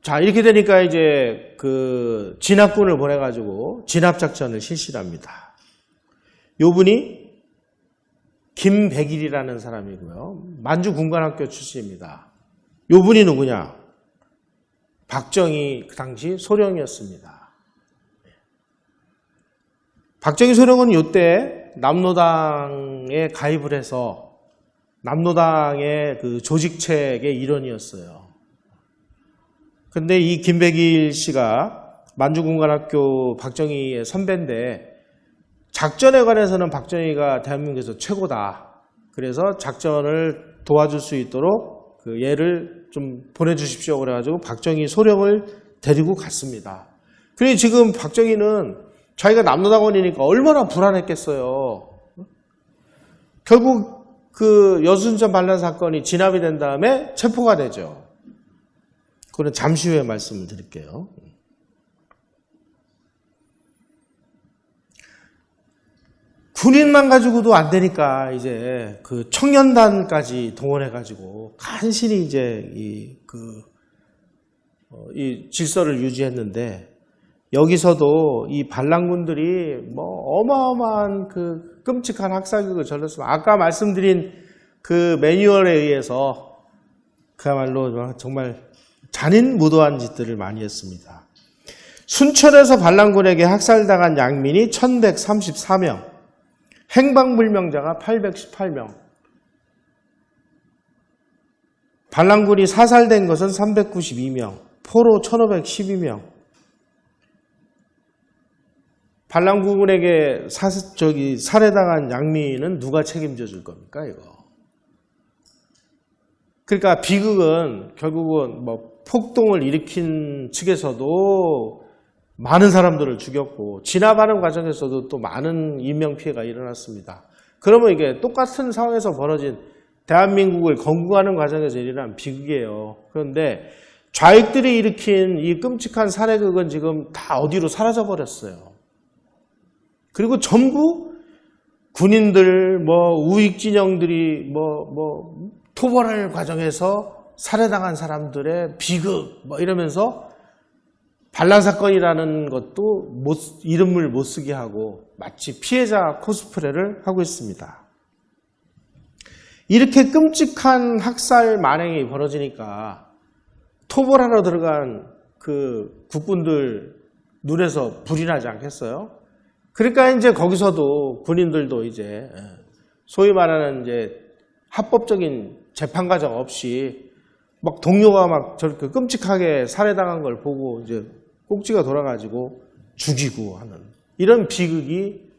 자, 이렇게 되니까 이제 그 진압군을 보내가지고 진압작전을 실시합니다. 요 분이 김백일이라는 사람이고요. 만주군관학교 출신입니다. 요 분이 누구냐? 박정희 그 당시 소령이었습니다. 박정희 소령은 이때 남로당에 가입을 해서 남로당의 그 조직책의 일원이었어요. 근데 이 김백일 씨가 만주군관학교 박정희의 선배인데 작전에 관해서는 박정희가 대한민국에서 최고다. 그래서 작전을 도와줄 수 있도록 그 얘를 좀 보내주십시오. 그래가지고 박정희 소령을 데리고 갔습니다. 그리고 지금 박정희는 자기가 남로당원이니까 얼마나 불안했겠어요. 결국 그 여수순천 반란 사건이 진압이 된 다음에 체포가 되죠. 그건 잠시 후에 말씀을 드릴게요. 군인만 가지고도 안 되니까 이제 그 청년단까지 동원해가지고 간신히 이제 이 질서를 유지했는데 여기서도 이 반란군들이 뭐 어마어마한 그 끔찍한 학살극을 저질렀습니다. 아까 말씀드린 그 매뉴얼에 의해서 그야말로 정말 잔인무도한 짓들을 많이 했습니다. 순천에서 반란군에게 학살당한 양민이 1134명, 행방불명자가 818명, 반란군이 사살된 것은 392명, 포로 1512명. 반란군에게 살해당한 양민은 누가 책임져 줄 겁니까, 이거? 그러니까 비극은 결국은 뭐 폭동을 일으킨 측에서도 많은 사람들을 죽였고 진압하는 과정에서도 또 많은 인명피해가 일어났습니다. 그러면 이게 똑같은 상황에서 벌어진 대한민국을 건국하는 과정에서 일어난 비극이에요. 그런데 좌익들이 일으킨 이 끔찍한 살해극은 지금 다 어디로 사라져 버렸어요. 그리고 전부 군인들, 뭐 우익진영들이 토벌할 과정에서 살해당한 사람들의 비극 이러면서 반란 사건이라는 것도 이름을 못 쓰게 하고 마치 피해자 코스프레를 하고 있습니다. 이렇게 끔찍한 학살 만행이 벌어지니까 토벌하러 들어간 그 국군들 눈에서 불이 나지 않겠어요? 그러니까 이제 거기서도 군인들도 이제 소위 말하는 이제 합법적인 재판 과정 없이 막 동료가 막 저렇게 끔찍하게 살해당한 걸 보고 이제 꼭지가 돌아가지고 죽이고 하는 이런 비극이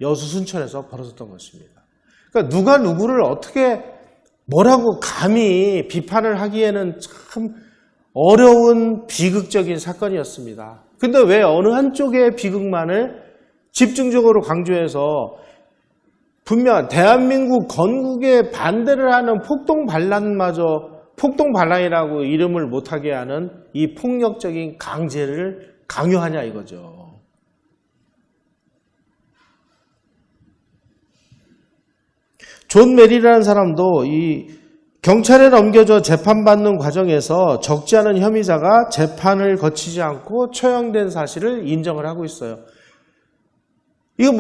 여수 순천에서 벌어졌던 것입니다. 그러니까 누가 누구를 어떻게 뭐라고 감히 비판을 하기에는 참 어려운 비극적인 사건이었습니다. 근데 왜 어느 한쪽의 비극만을 집중적으로 강조해서 분명 대한민국 건국에 반대를 하는 폭동 반란마저 폭동 반란이라고 이름을 못하게 하는 이 폭력적인 강제를 강요하냐 이거죠. 존 메리라는 사람도 이 경찰에 넘겨져 재판받는 과정에서 적지 않은 혐의자가 재판을 거치지 않고 처형된 사실을 인정을 하고 있어요. 이거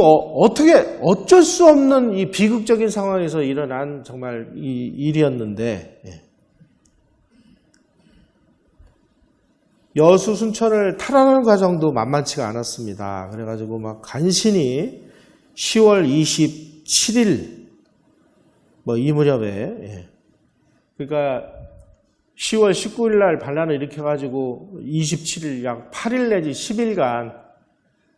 어쩔 수 없는 이 비극적인 상황에서 일어난 정말 이 일이었는데, 여수 순천을 탈환하는 과정도 만만치가 않았습니다. 그래가지고 막 간신히 10월 27일 이 무렵에, 그러니까 10월 19일 날 반란을 일으켜가지고 27일 약 8일 내지 10일간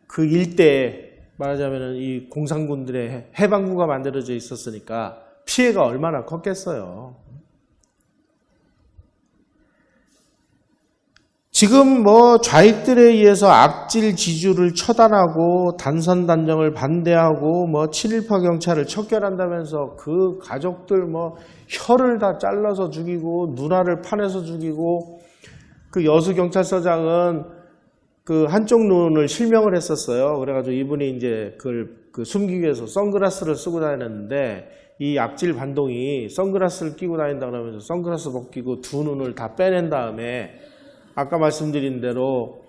그 일대에 말하자면 이 공산군들의 해방구가 만들어져 있었으니까 피해가 얼마나 컸겠어요. 지금 좌익들에 의해서 악질 지주를 처단하고 단선 단정을 반대하고 7.18 경찰을 척결한다면서 그 가족들 혀를 다 잘라서 죽이고 누나를 파내서 죽이고, 그 여수 경찰서장은 그 한쪽 눈을 실명을 했었어요. 그래가지고 이분이 이제 그걸 숨기기 위해서 선글라스를 쓰고 다녔는데, 이 악질 반동이 선글라스를 끼고 다닌다 그러면서 선글라스 벗기고 두 눈을 다 빼낸 다음에 아까 말씀드린 대로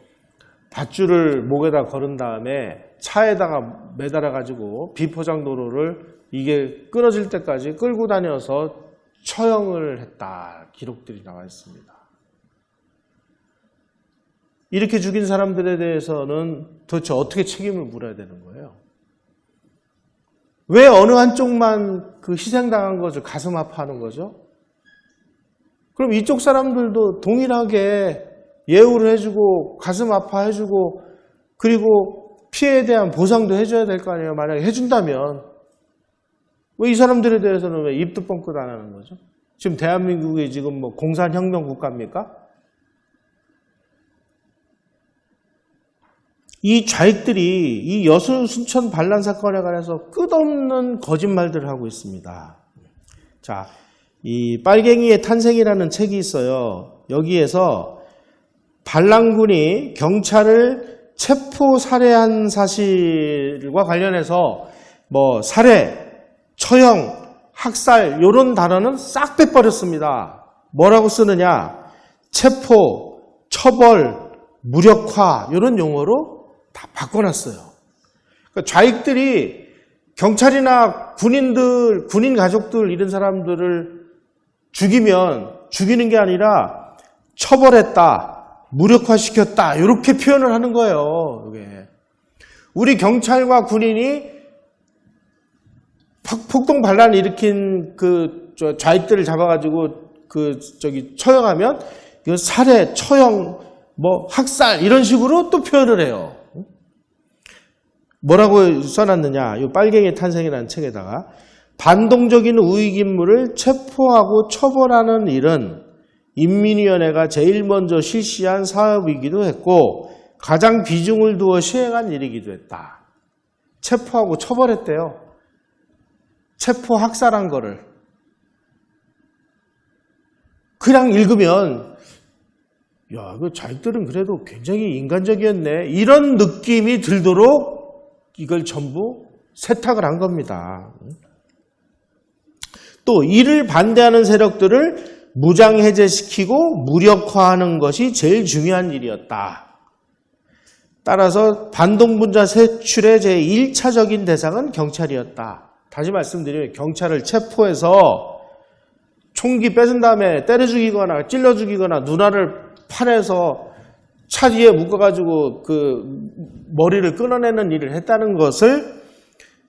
밧줄을 목에다 걸은 다음에 차에다가 매달아 가지고 비포장 도로를 이게 끊어질 때까지 끌고 다녀서 처형을 했다, 기록들이 나와 있습니다. 이렇게 죽인 사람들에 대해서는 도대체 어떻게 책임을 물어야 되는 거예요? 왜 어느 한쪽만 그 희생당한 것을 가슴 아파하는 거죠? 그럼 이쪽 사람들도 동일하게 예우를 해주고 가슴 아파해주고 그리고 피해에 대한 보상도 해줘야 될 거 아니에요. 만약에 해준다면 왜 이 사람들에 대해서는 왜 입도 뻥끗 안 하는 거죠? 지금 대한민국이 지금 공산혁명 국가입니까? 이 좌익들이 이 여수 순천 반란 사건에 관해서 끝없는 거짓말들을 하고 있습니다. 자, 이 빨갱이의 탄생이라는 책이 있어요. 여기에서 반란군이 경찰을 체포 살해한 사실과 관련해서 살해, 처형, 학살 이런 단어는 싹 빼버렸습니다. 뭐라고 쓰느냐? 체포, 처벌, 무력화 이런 용어로 다 바꿔놨어요. 그러니까 좌익들이 경찰이나 군인들, 군인 가족들 이런 사람들을 죽이는 게 아니라 처벌했다, 무력화시켰다 이렇게 표현을 하는 거예요. 이게. 우리 경찰과 군인이 폭동 반란을 일으킨 그 좌익들을 잡아가지고 처형하면 이거 살해, 처형, 학살 이런 식으로 또 표현을 해요. 뭐라고 써놨느냐? 이 빨갱이 탄생이라는 책에다가 반동적인 우익인물을 체포하고 처벌하는 일은 인민위원회가 제일 먼저 실시한 사업이기도 했고 가장 비중을 두어 시행한 일이기도 했다. 체포하고 처벌했대요. 체포 학살한 거를. 그냥 읽으면 야, 그 좌익들은 그래도 굉장히 인간적이었네. 이런 느낌이 들도록 이걸 전부 세탁을 한 겁니다. 또 이를 반대하는 세력들을 무장해제시키고 무력화하는 것이 제일 중요한 일이었다. 따라서 반동분자 색출의 제1차적인 대상은 경찰이었다. 다시 말씀드리면 경찰을 체포해서 총기 뺏은 다음에 때려 죽이거나 찔러 죽이거나 누나를 파내서 차 뒤에 묶어가지고 그 머리를 끊어내는 일을 했다는 것을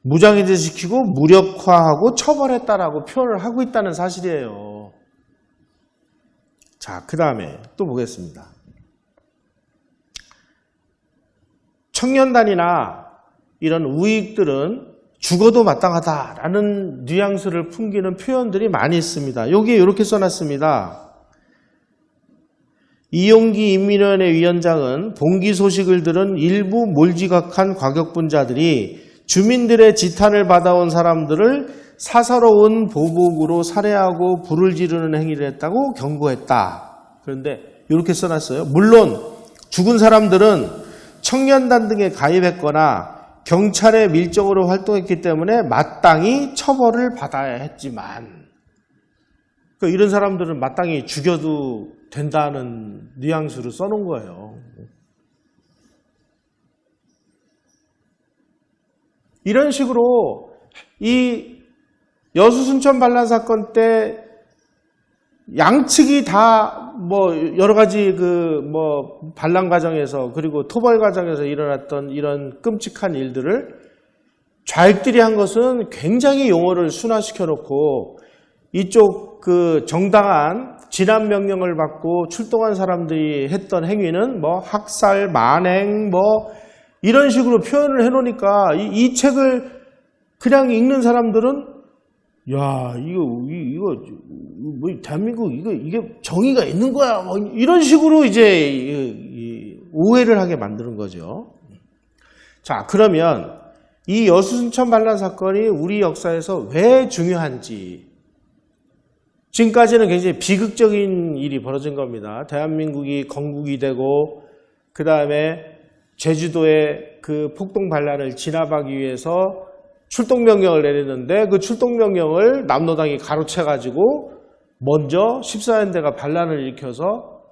무장해제시키고 무력화하고 처벌했다라고 표현을 하고 있다는 사실이에요. 자, 그 다음에 또 보겠습니다. 청년단이나 이런 우익들은 죽어도 마땅하다라는 뉘앙스를 풍기는 표현들이 많이 있습니다. 여기에 이렇게 써놨습니다. 이용기 인민위원회 위원장은 봉기 소식을 들은 일부 몰지각한 과격분자들이 주민들의 지탄을 받아온 사람들을 사사로운 보복으로 살해하고 불을 지르는 행위를 했다고 경고했다. 그런데 이렇게 써놨어요. 물론 죽은 사람들은 청년단 등에 가입했거나 경찰에 밀적으로 활동했기 때문에 마땅히 처벌을 받아야 했지만 그러니까 이런 사람들은 마땅히 죽여도 된다는 뉘앙스로 써놓은 거예요. 이런 식으로 이 여수순천 반란 사건 때 양측이 다 뭐 여러 가지 그 뭐 반란 과정에서 그리고 토벌 과정에서 일어났던 이런 끔찍한 일들을 좌익들이 한 것은 굉장히 용어를 순화시켜 놓고 이쪽 그 정당한 진압 명령을 받고 출동한 사람들이 했던 행위는 뭐 학살, 만행 뭐 이런 식으로 표현을 해놓으니까 이 책을 그냥 읽는 사람들은 야 이거 뭐 대한민국 이게 정의가 있는 거야 뭐 이런 식으로 이제 오해를 하게 만드는 거죠. 자, 그러면 이 여수순천 반란 사건이 우리 역사에서 왜 중요한지, 지금까지는 굉장히 비극적인 일이 벌어진 겁니다. 대한민국이 건국이 되고 그 다음에 제주도의 그 폭동 반란을 진압하기 위해서 출동명령을 내렸는데 그 출동명령을 남노당이 가로채가지고 먼저 14연대가 반란을 일으켜서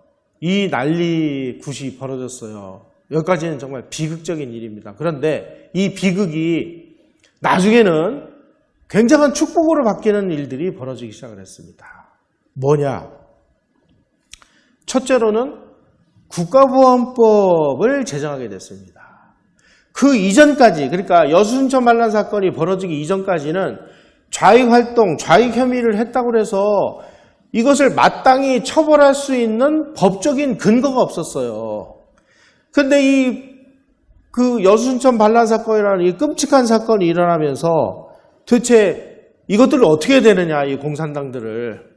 이 난리 굿이 벌어졌어요. 여기까지는 정말 비극적인 일입니다. 그런데 이 비극이 나중에는 굉장한 축복으로 바뀌는 일들이 벌어지기 시작을 했습니다. 뭐냐? 첫째로는 국가보안법을 제정하게 됐습니다. 그 이전까지, 그러니까 여수순천 반란 사건이 벌어지기 이전까지는 좌익 활동, 좌익 혐의를 했다고 해서 이것을 마땅히 처벌할 수 있는 법적인 근거가 없었어요. 그런데 그 여수순천 반란 사건이라는 이 끔찍한 사건이 일어나면서 도대체 이것들을 어떻게 해야 되느냐, 이 공산당들을.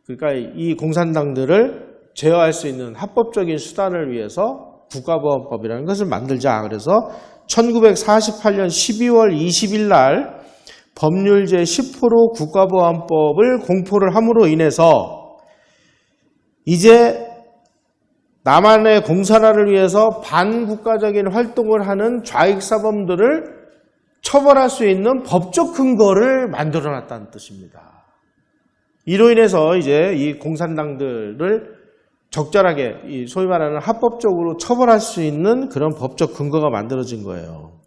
그러니까 이 공산당들을 제어할 수 있는 합법적인 수단을 위해서 국가보안법이라는 것을 만들자. 그래서 1948년 12월 20일 날 법률 제10호로 국가보안법을 공포를 함으로 인해서 이제 남한의 공산화를 위해서 반국가적인 활동을 하는 좌익사범들을 처벌할 수 있는 법적 근거를 만들어놨다는 뜻입니다. 이로 인해서 이제 이 공산당들을 적절하게 소위 말하는 합법적으로 처벌할 수 있는 그런 법적 근거가 만들어진 거예요.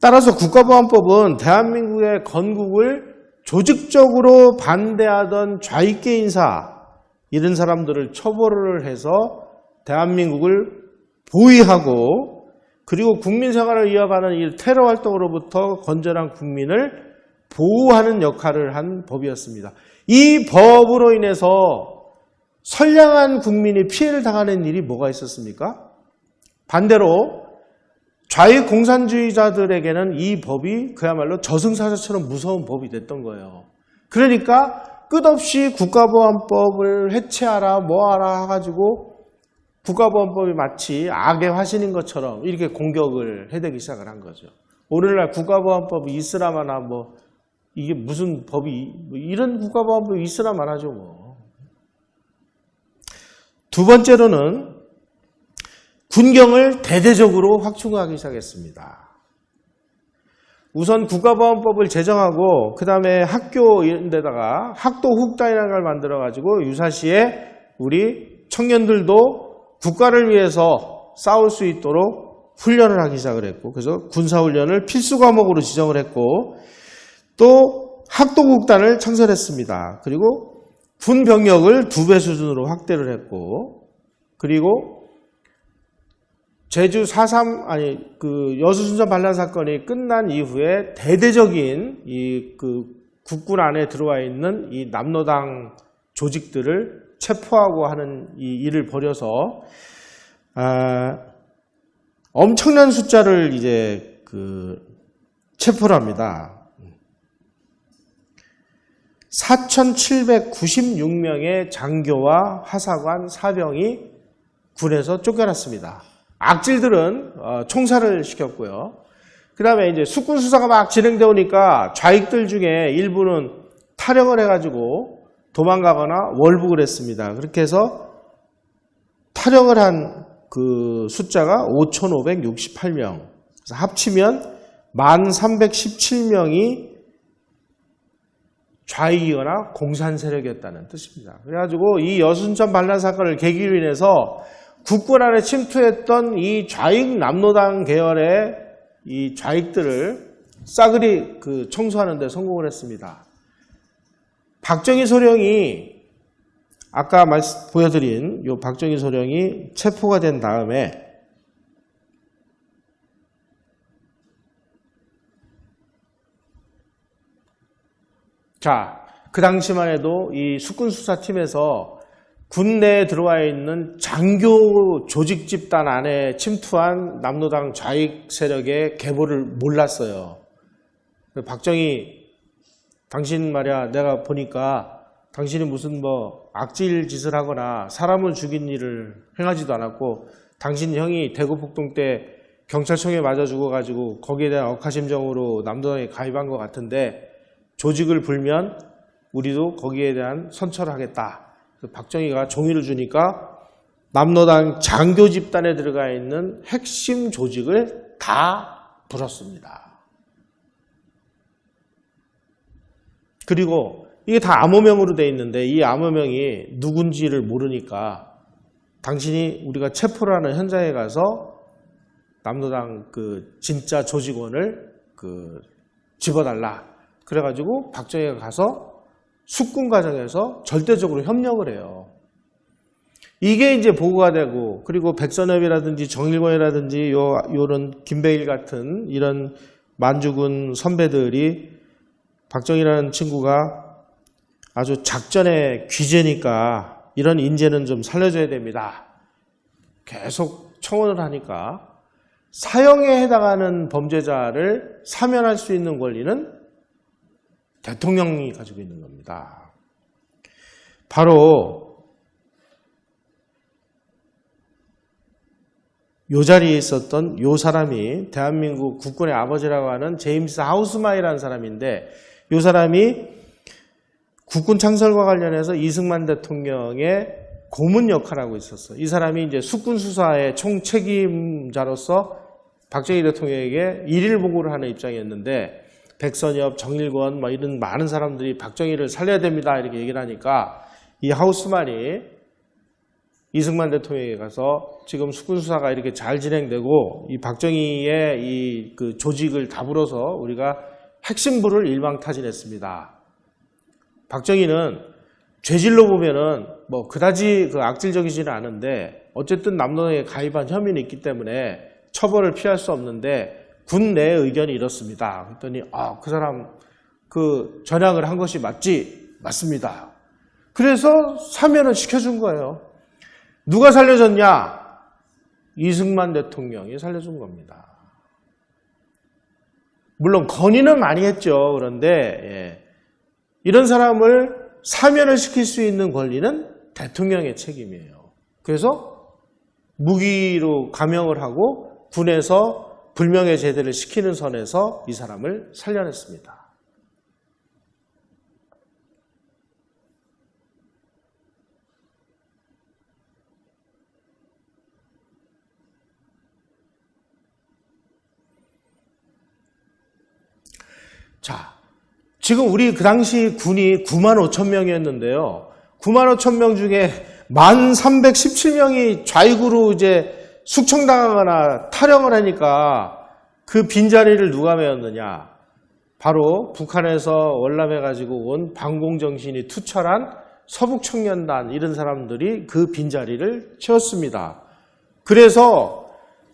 따라서 국가보안법은 대한민국의 건국을 조직적으로 반대하던 좌익계 인사 이런 사람들을 처벌을 해서 대한민국을 보위하고 그리고 국민 생활을 이어가는 이 테러 활동으로부터 건전한 국민을 보호하는 역할을 한 법이었습니다. 이 법으로 인해서 선량한 국민이 피해를 당하는 일이 뭐가 있었습니까? 반대로 좌익 공산주의자들에게는 이 법이 그야말로 저승사자처럼 무서운 법이 됐던 거예요. 그러니까 끝없이 국가보안법을 해체하라 뭐하라 해가지고 국가보안법이 마치 악의 화신인 것처럼 이렇게 공격을 해대기 시작을 한 거죠. 오늘날 국가보안법이 있으라마나 뭐 이게 무슨 법이 뭐 이런 국가보안법이 있으라만 하죠 뭐. 두 번째로는 군경을 대대적으로 확충하기 시작했습니다. 우선 국가보안법을 제정하고 그 다음에 학교 이런 데다가 학도훅단이라는 걸 만들어가지고 유사시에 우리 청년들도 국가를 위해서 싸울 수 있도록 훈련을 하기 시작을 했고 그래서 군사훈련을 필수 과목으로 지정을 했고 또 학도국단을 창설했습니다. 그리고 군 병력을 2배 수준으로 확대를 했고 그리고 제주 4.3 그 여수순천 반란 사건이 끝난 이후에 대대적인 그 국군 안에 들어와 있는 이 남노당 조직들을 체포하고 하는 이 일을 벌여서 엄청난 숫자를 이제 체포를 합니다. 4,796명의 장교와 하사관, 사병이 군에서 쫓겨났습니다. 악질들은 총살을 시켰고요. 그 다음에 이제 숙군 수사가 막 진행되어 오니까 좌익들 중에 일부는 탈영을 해가지고 도망가거나 월북을 했습니다. 그렇게 해서 탈영을 한 그 숫자가 5,568명. 그래서 합치면 1,317명이 좌익이거나 공산 세력이었다는 뜻입니다. 그래가지고 이 여순천 반란 사건을 계기로 인해서 국군 안에 침투했던 이 좌익 남로당 계열의 이 좌익들을 싸그리 청소하는 데 성공을 했습니다. 박정희 소령이 아까 보여드린 이 박정희 소령이 체포가 된 다음에 자, 그 당시만 해도 이 숙군수사팀에서 군 내에 들어와 있는 장교 조직 집단 안에 침투한 남로당 좌익 세력의 계보를 몰랐어요. 박정희, 당신 말이야, 내가 보니까 당신이 무슨 악질 짓을 하거나 사람을 죽인 일을 행하지도 않았고, 당신 형이 대구폭동 때 경찰청에 맞아 죽어가지고 거기에 대한 억하심정으로 남로당에 가입한 것 같은데, 조직을 불면 우리도 거기에 대한 선처를 하겠다. 박정희가 종의를 주니까 남로당 장교 집단에 들어가 있는 핵심 조직을 다 불었습니다. 그리고 이게 다 암호명으로 돼 있는데 이 암호명이 누군지를 모르니까 당신이 우리가 체포를 하는 현장에 가서 남로당 진짜 조직원을 집어달라. 그래가지고 박정희가 가서 숙군 과정에서 절대적으로 협력을 해요. 이게 이제 보고가 되고, 그리고 백선엽이라든지 정일권이라든지 요런 김배일 같은 이런 만주군 선배들이 박정희라는 친구가 아주 작전의 귀재니까 이런 인재는 좀 살려줘야 됩니다. 계속 청원을 하니까 사형에 해당하는 범죄자를 사면할 수 있는 권리는 대통령이 가지고 있는 겁니다. 바로 요 자리에 있었던 요 사람이 대한민국 국군의 아버지라고 하는 제임스 하우스마이라는 사람인데, 요 사람이 국군 창설과 관련해서 이승만 대통령의 고문 역할을 하고 있었어요. 이 사람이 이제 숙군 수사의 총책임자로서 박정희 대통령에게 일일 보고를 하는 입장이었는데, 백선엽, 정일권 이런 많은 사람들이 박정희를 살려야 됩니다 이렇게 얘기를 하니까 이 하우스만이 이승만 대통령에게 가서 지금 숙군수사가 이렇게 잘 진행되고 이 박정희의 이 조직을 다 불어서 우리가 핵심부를 일망타진했습니다. 박정희는 죄질로 보면은 그다지 악질적이지는 않은데 어쨌든 남로당에 가입한 혐의는 있기 때문에 처벌을 피할 수 없는데 군 내 의견이 이렇습니다. 그랬더니 그 사람 전향을 한 것이 맞습니다. 그래서 사면을 시켜준 거예요. 누가 살려줬냐? 이승만 대통령이 살려준 겁니다. 물론 건의는 많이 했죠. 그런데 이런 사람을 사면을 시킬 수 있는 권리는 대통령의 책임이에요. 그래서 무기로 감형을 하고 군에서 불명예 제대를 시키는 선에서 이 사람을 살려냈습니다. 자, 지금 우리 그 당시 군이 95,000명이었는데요. 95,000명 중에 1317명이 좌익으로 이제 숙청당하거나 탈영을 하니까 그 빈자리를 누가 메웠느냐? 바로 북한에서 월남해가지고 온 반공정신이 투철한 서북청년단 이런 사람들이 그 빈자리를 채웠습니다. 그래서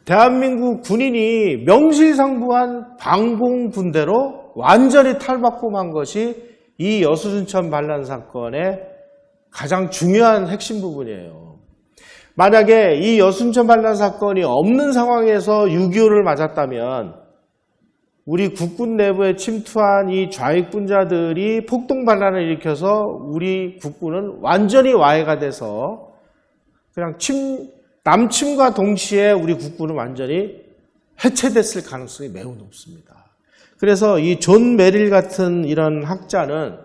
대한민국 군인이 명실상부한 반공군대로 완전히 탈바꿈한 것이 이 여수순천 반란 사건의 가장 중요한 핵심 부분이에요. 만약에 이 여순천 반란 사건이 없는 상황에서 6.25를 맞았다면 우리 국군 내부에 침투한 이 좌익분자들이 폭동 반란을 일으켜서 우리 국군은 완전히 와해가 돼서 그냥 남침과 동시에 우리 국군은 완전히 해체됐을 가능성이 매우 높습니다. 그래서 이 존 메릴 같은 이런 학자는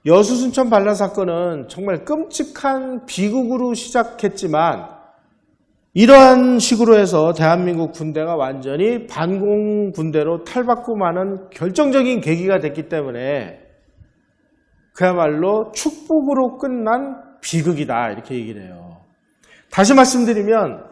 여수순천 반란 사건은 정말 끔찍한 비극으로 시작했지만 이러한 식으로 해서 대한민국 군대가 완전히 반공 군대로 탈바꿈하는 결정적인 계기가 됐기 때문에 그야말로 축복으로 끝난 비극이다 이렇게 얘기를 해요. 다시 말씀드리면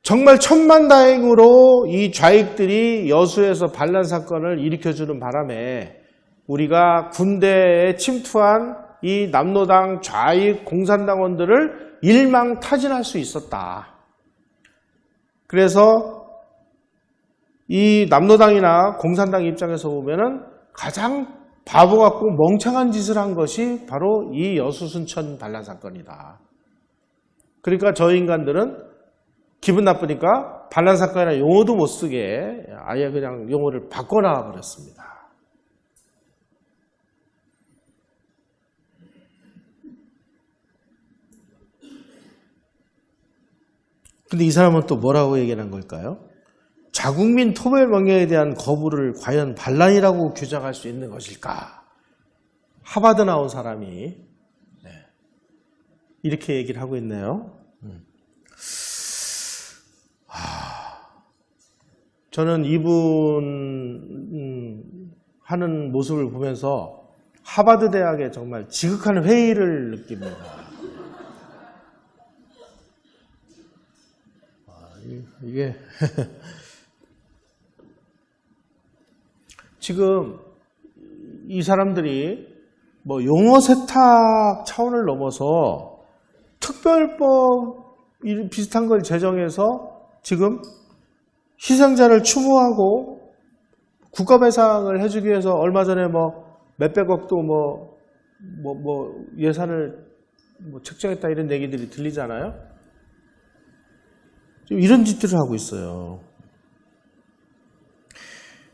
정말 천만다행으로 이 좌익들이 여수에서 반란 사건을 일으켜주는 바람에 우리가 군대에 침투한 이 남로당 좌익 공산당원들을 일망타진할 수 있었다. 그래서 이 남로당이나 공산당 입장에서 보면은 가장 바보 같고 멍청한 짓을 한 것이 바로 이 여수 순천 반란 사건이다. 그러니까 저 인간들은 기분 나쁘니까 반란 사건이나 용어도 못 쓰게 아예 그냥 용어를 바꿔놔 버렸습니다. 근데 이 사람은 또 뭐라고 얘기한 걸까요? 자국민 토벌 명예에 대한 거부를 과연 반란이라고 규정할 수 있는 것일까? 하버드 나온 사람이 이렇게 얘기를 하고 있네요. 저는 이분 하는 모습을 보면서 하버드 대학에 정말 지극한 회의를 느낍니다. 이게 지금 이 사람들이 뭐 용어 세탁 차원을 넘어서 특별법 비슷한 걸 제정해서 지금 희생자를 추모하고 국가배상을 해주기 위해서 얼마 전에 뭐 몇백억도 뭐 예산을 책정했다 이런 얘기들이 들리잖아요. 지금 이런 짓들을 하고 있어요.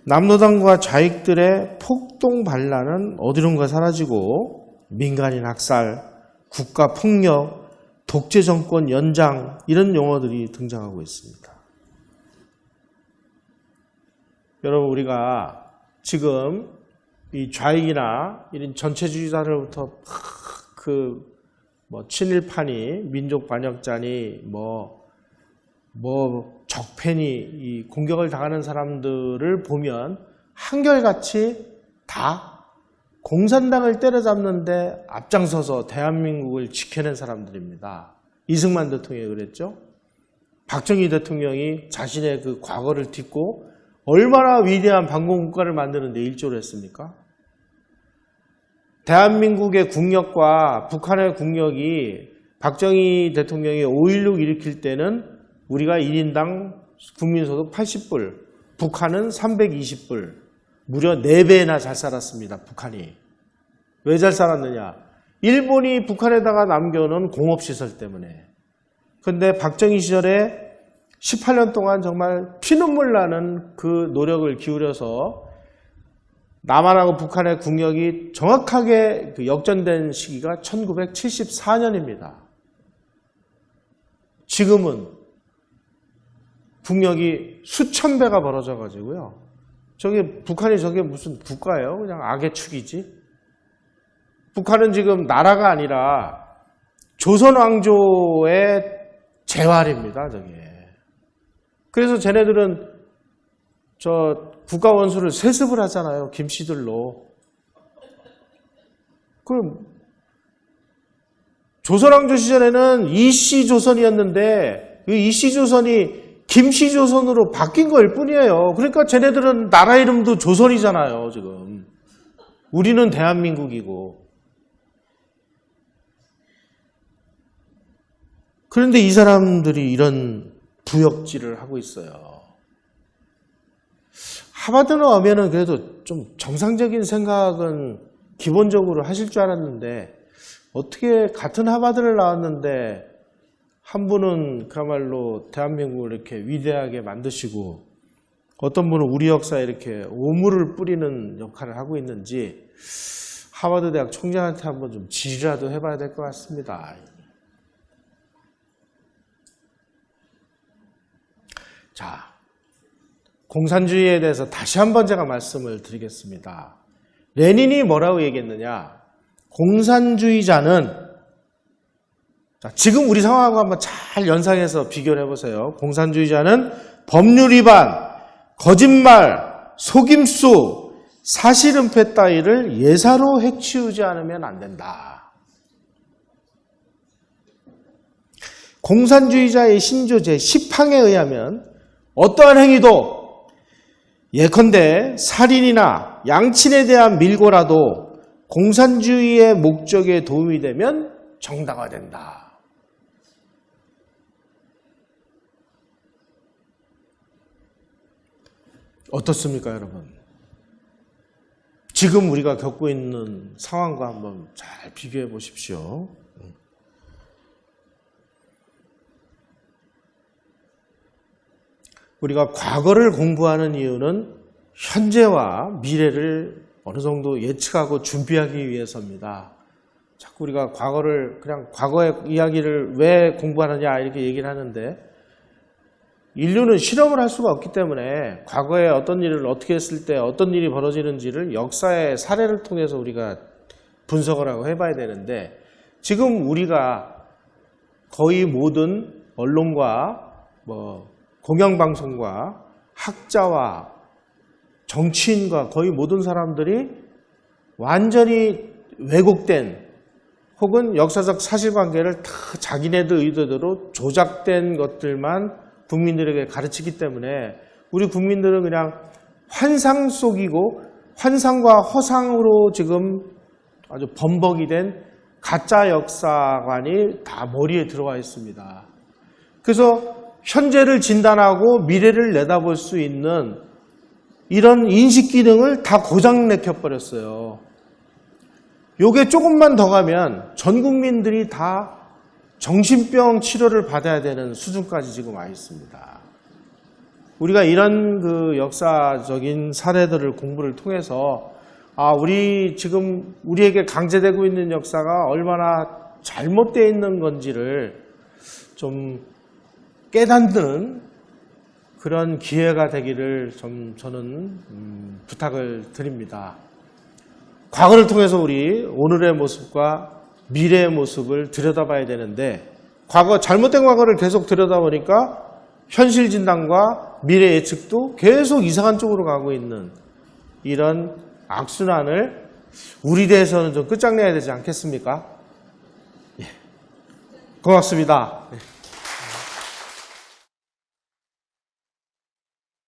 남로당과 좌익들의 폭동 반란은 어디론가 사라지고 민간인 학살, 국가 폭력, 독재 정권 연장 이런 용어들이 등장하고 있습니다. 여러분 우리가 지금 이 좌익이나 이런 전체주의자들부터 친일파니 민족 반역자니 적폐니 이 공격을 당하는 사람들을 보면 한결같이 다 공산당을 때려잡는데 앞장서서 대한민국을 지켜낸 사람들입니다. 이승만 대통령이 그랬죠. 박정희 대통령이 자신의 그 과거를 딛고 얼마나 위대한 반공국가를 만드는 데 일조를 했습니까? 대한민국의 국력과 북한의 국력이 박정희 대통령이 5.16 일으킬 때는 우리가 1인당 국민소득 80불, 북한은 320불, 무려 4배나 잘 살았습니다. 북한이. 왜 잘 살았느냐? 일본이 북한에다가 남겨놓은 공업시설 때문에. 그런데 박정희 시절에 18년 동안 정말 피눈물 나는 그 노력을 기울여서 남한하고 북한의 국력이 정확하게 역전된 시기가 1974년입니다. 지금은 국력이 수천 배가 벌어져 가지고요. 북한이 저게 무슨 국가예요? 그냥 악의 축이지. 북한은 지금 나라가 아니라 조선 왕조의 재활입니다, 저게. 그래서 쟤네들은 저 국가 원수를 세습을 하잖아요, 김씨들로. 그럼 조선 왕조 시절에는 이씨 조선이었는데 이 이씨 조선이 김씨 조선으로 바뀐 거일 뿐이에요. 그러니까 쟤네들은 나라 이름도 조선이잖아요, 지금. 우리는 대한민국이고. 그런데 이 사람들이 이런 부역질을 하고 있어요. 하버드 나오면은 그래도 좀 정상적인 생각은 기본적으로 하실 줄 알았는데 어떻게 같은 하버드를 나왔는데 한 분은 그야말로 대한민국을 이렇게 위대하게 만드시고 어떤 분은 우리 역사에 이렇게 오물을 뿌리는 역할을 하고 있는지 하버드 대학 총장한테 한번 좀 질의라도 해봐야 될 것 같습니다. 자, 공산주의에 대해서 다시 한번 제가 말씀을 드리겠습니다. 레닌이 뭐라고 얘기했느냐? 공산주의자는 자, 지금 우리 상황하고 한번 잘 연상해서 비교를 해보세요. 공산주의자는 법률 위반, 거짓말, 속임수, 사실은폐 따위를 예사로 해치우지 않으면 안 된다. 공산주의자의 신조 제10항에 의하면 어떠한 행위도 예컨대 살인이나 양친에 대한 밀고라도 공산주의의 목적에 도움이 되면 정당화된다. 어떻습니까, 여러분? 지금 우리가 겪고 있는 상황과 한번 잘 비교해 보십시오. 우리가 과거를 공부하는 이유는 현재와 미래를 어느 정도 예측하고 준비하기 위해서입니다. 자꾸 우리가 과거를 그냥 과거의 이야기를 왜 공부하느냐 이렇게 얘기를 하는데 인류는 실험을 할 수가 없기 때문에 과거에 어떤 일을 어떻게 했을 때 어떤 일이 벌어지는지를 역사의 사례를 통해서 우리가 분석을 하고 해봐야 되는데 지금 우리가 거의 모든 언론과 공영방송과 학자와 정치인과 거의 모든 사람들이 완전히 왜곡된 혹은 역사적 사실관계를 다 자기네들 의도대로 조작된 것들만 국민들에게 가르치기 때문에 우리 국민들은 그냥 환상 속이고 환상과 허상으로 지금 아주 범벅이 된 가짜 역사관이 다 머리에 들어와 있습니다. 그래서 현재를 진단하고 미래를 내다볼 수 있는 이런 인식 기능을 다 고장내켜버렸어요. 요게 조금만 더 가면 전 국민들이 다 정신병 치료를 받아야 되는 수준까지 지금 와 있습니다. 우리가 이런 그 역사적인 사례들을 공부를 통해서 우리 지금 우리에게 강제되고 있는 역사가 얼마나 잘못되어 있는 건지를 좀 깨닫는 그런 기회가 되기를 좀 저는 부탁을 드립니다. 과거를 통해서 우리 오늘의 모습과 미래의 모습을 들여다봐야 되는데 잘못된 과거를 계속 들여다보니까 현실 진단과 미래 예측도 계속 이상한 쪽으로 가고 있는 이런 악순환을 우리 대해서는 좀 끝장내야 되지 않겠습니까? 예. 고맙습니다.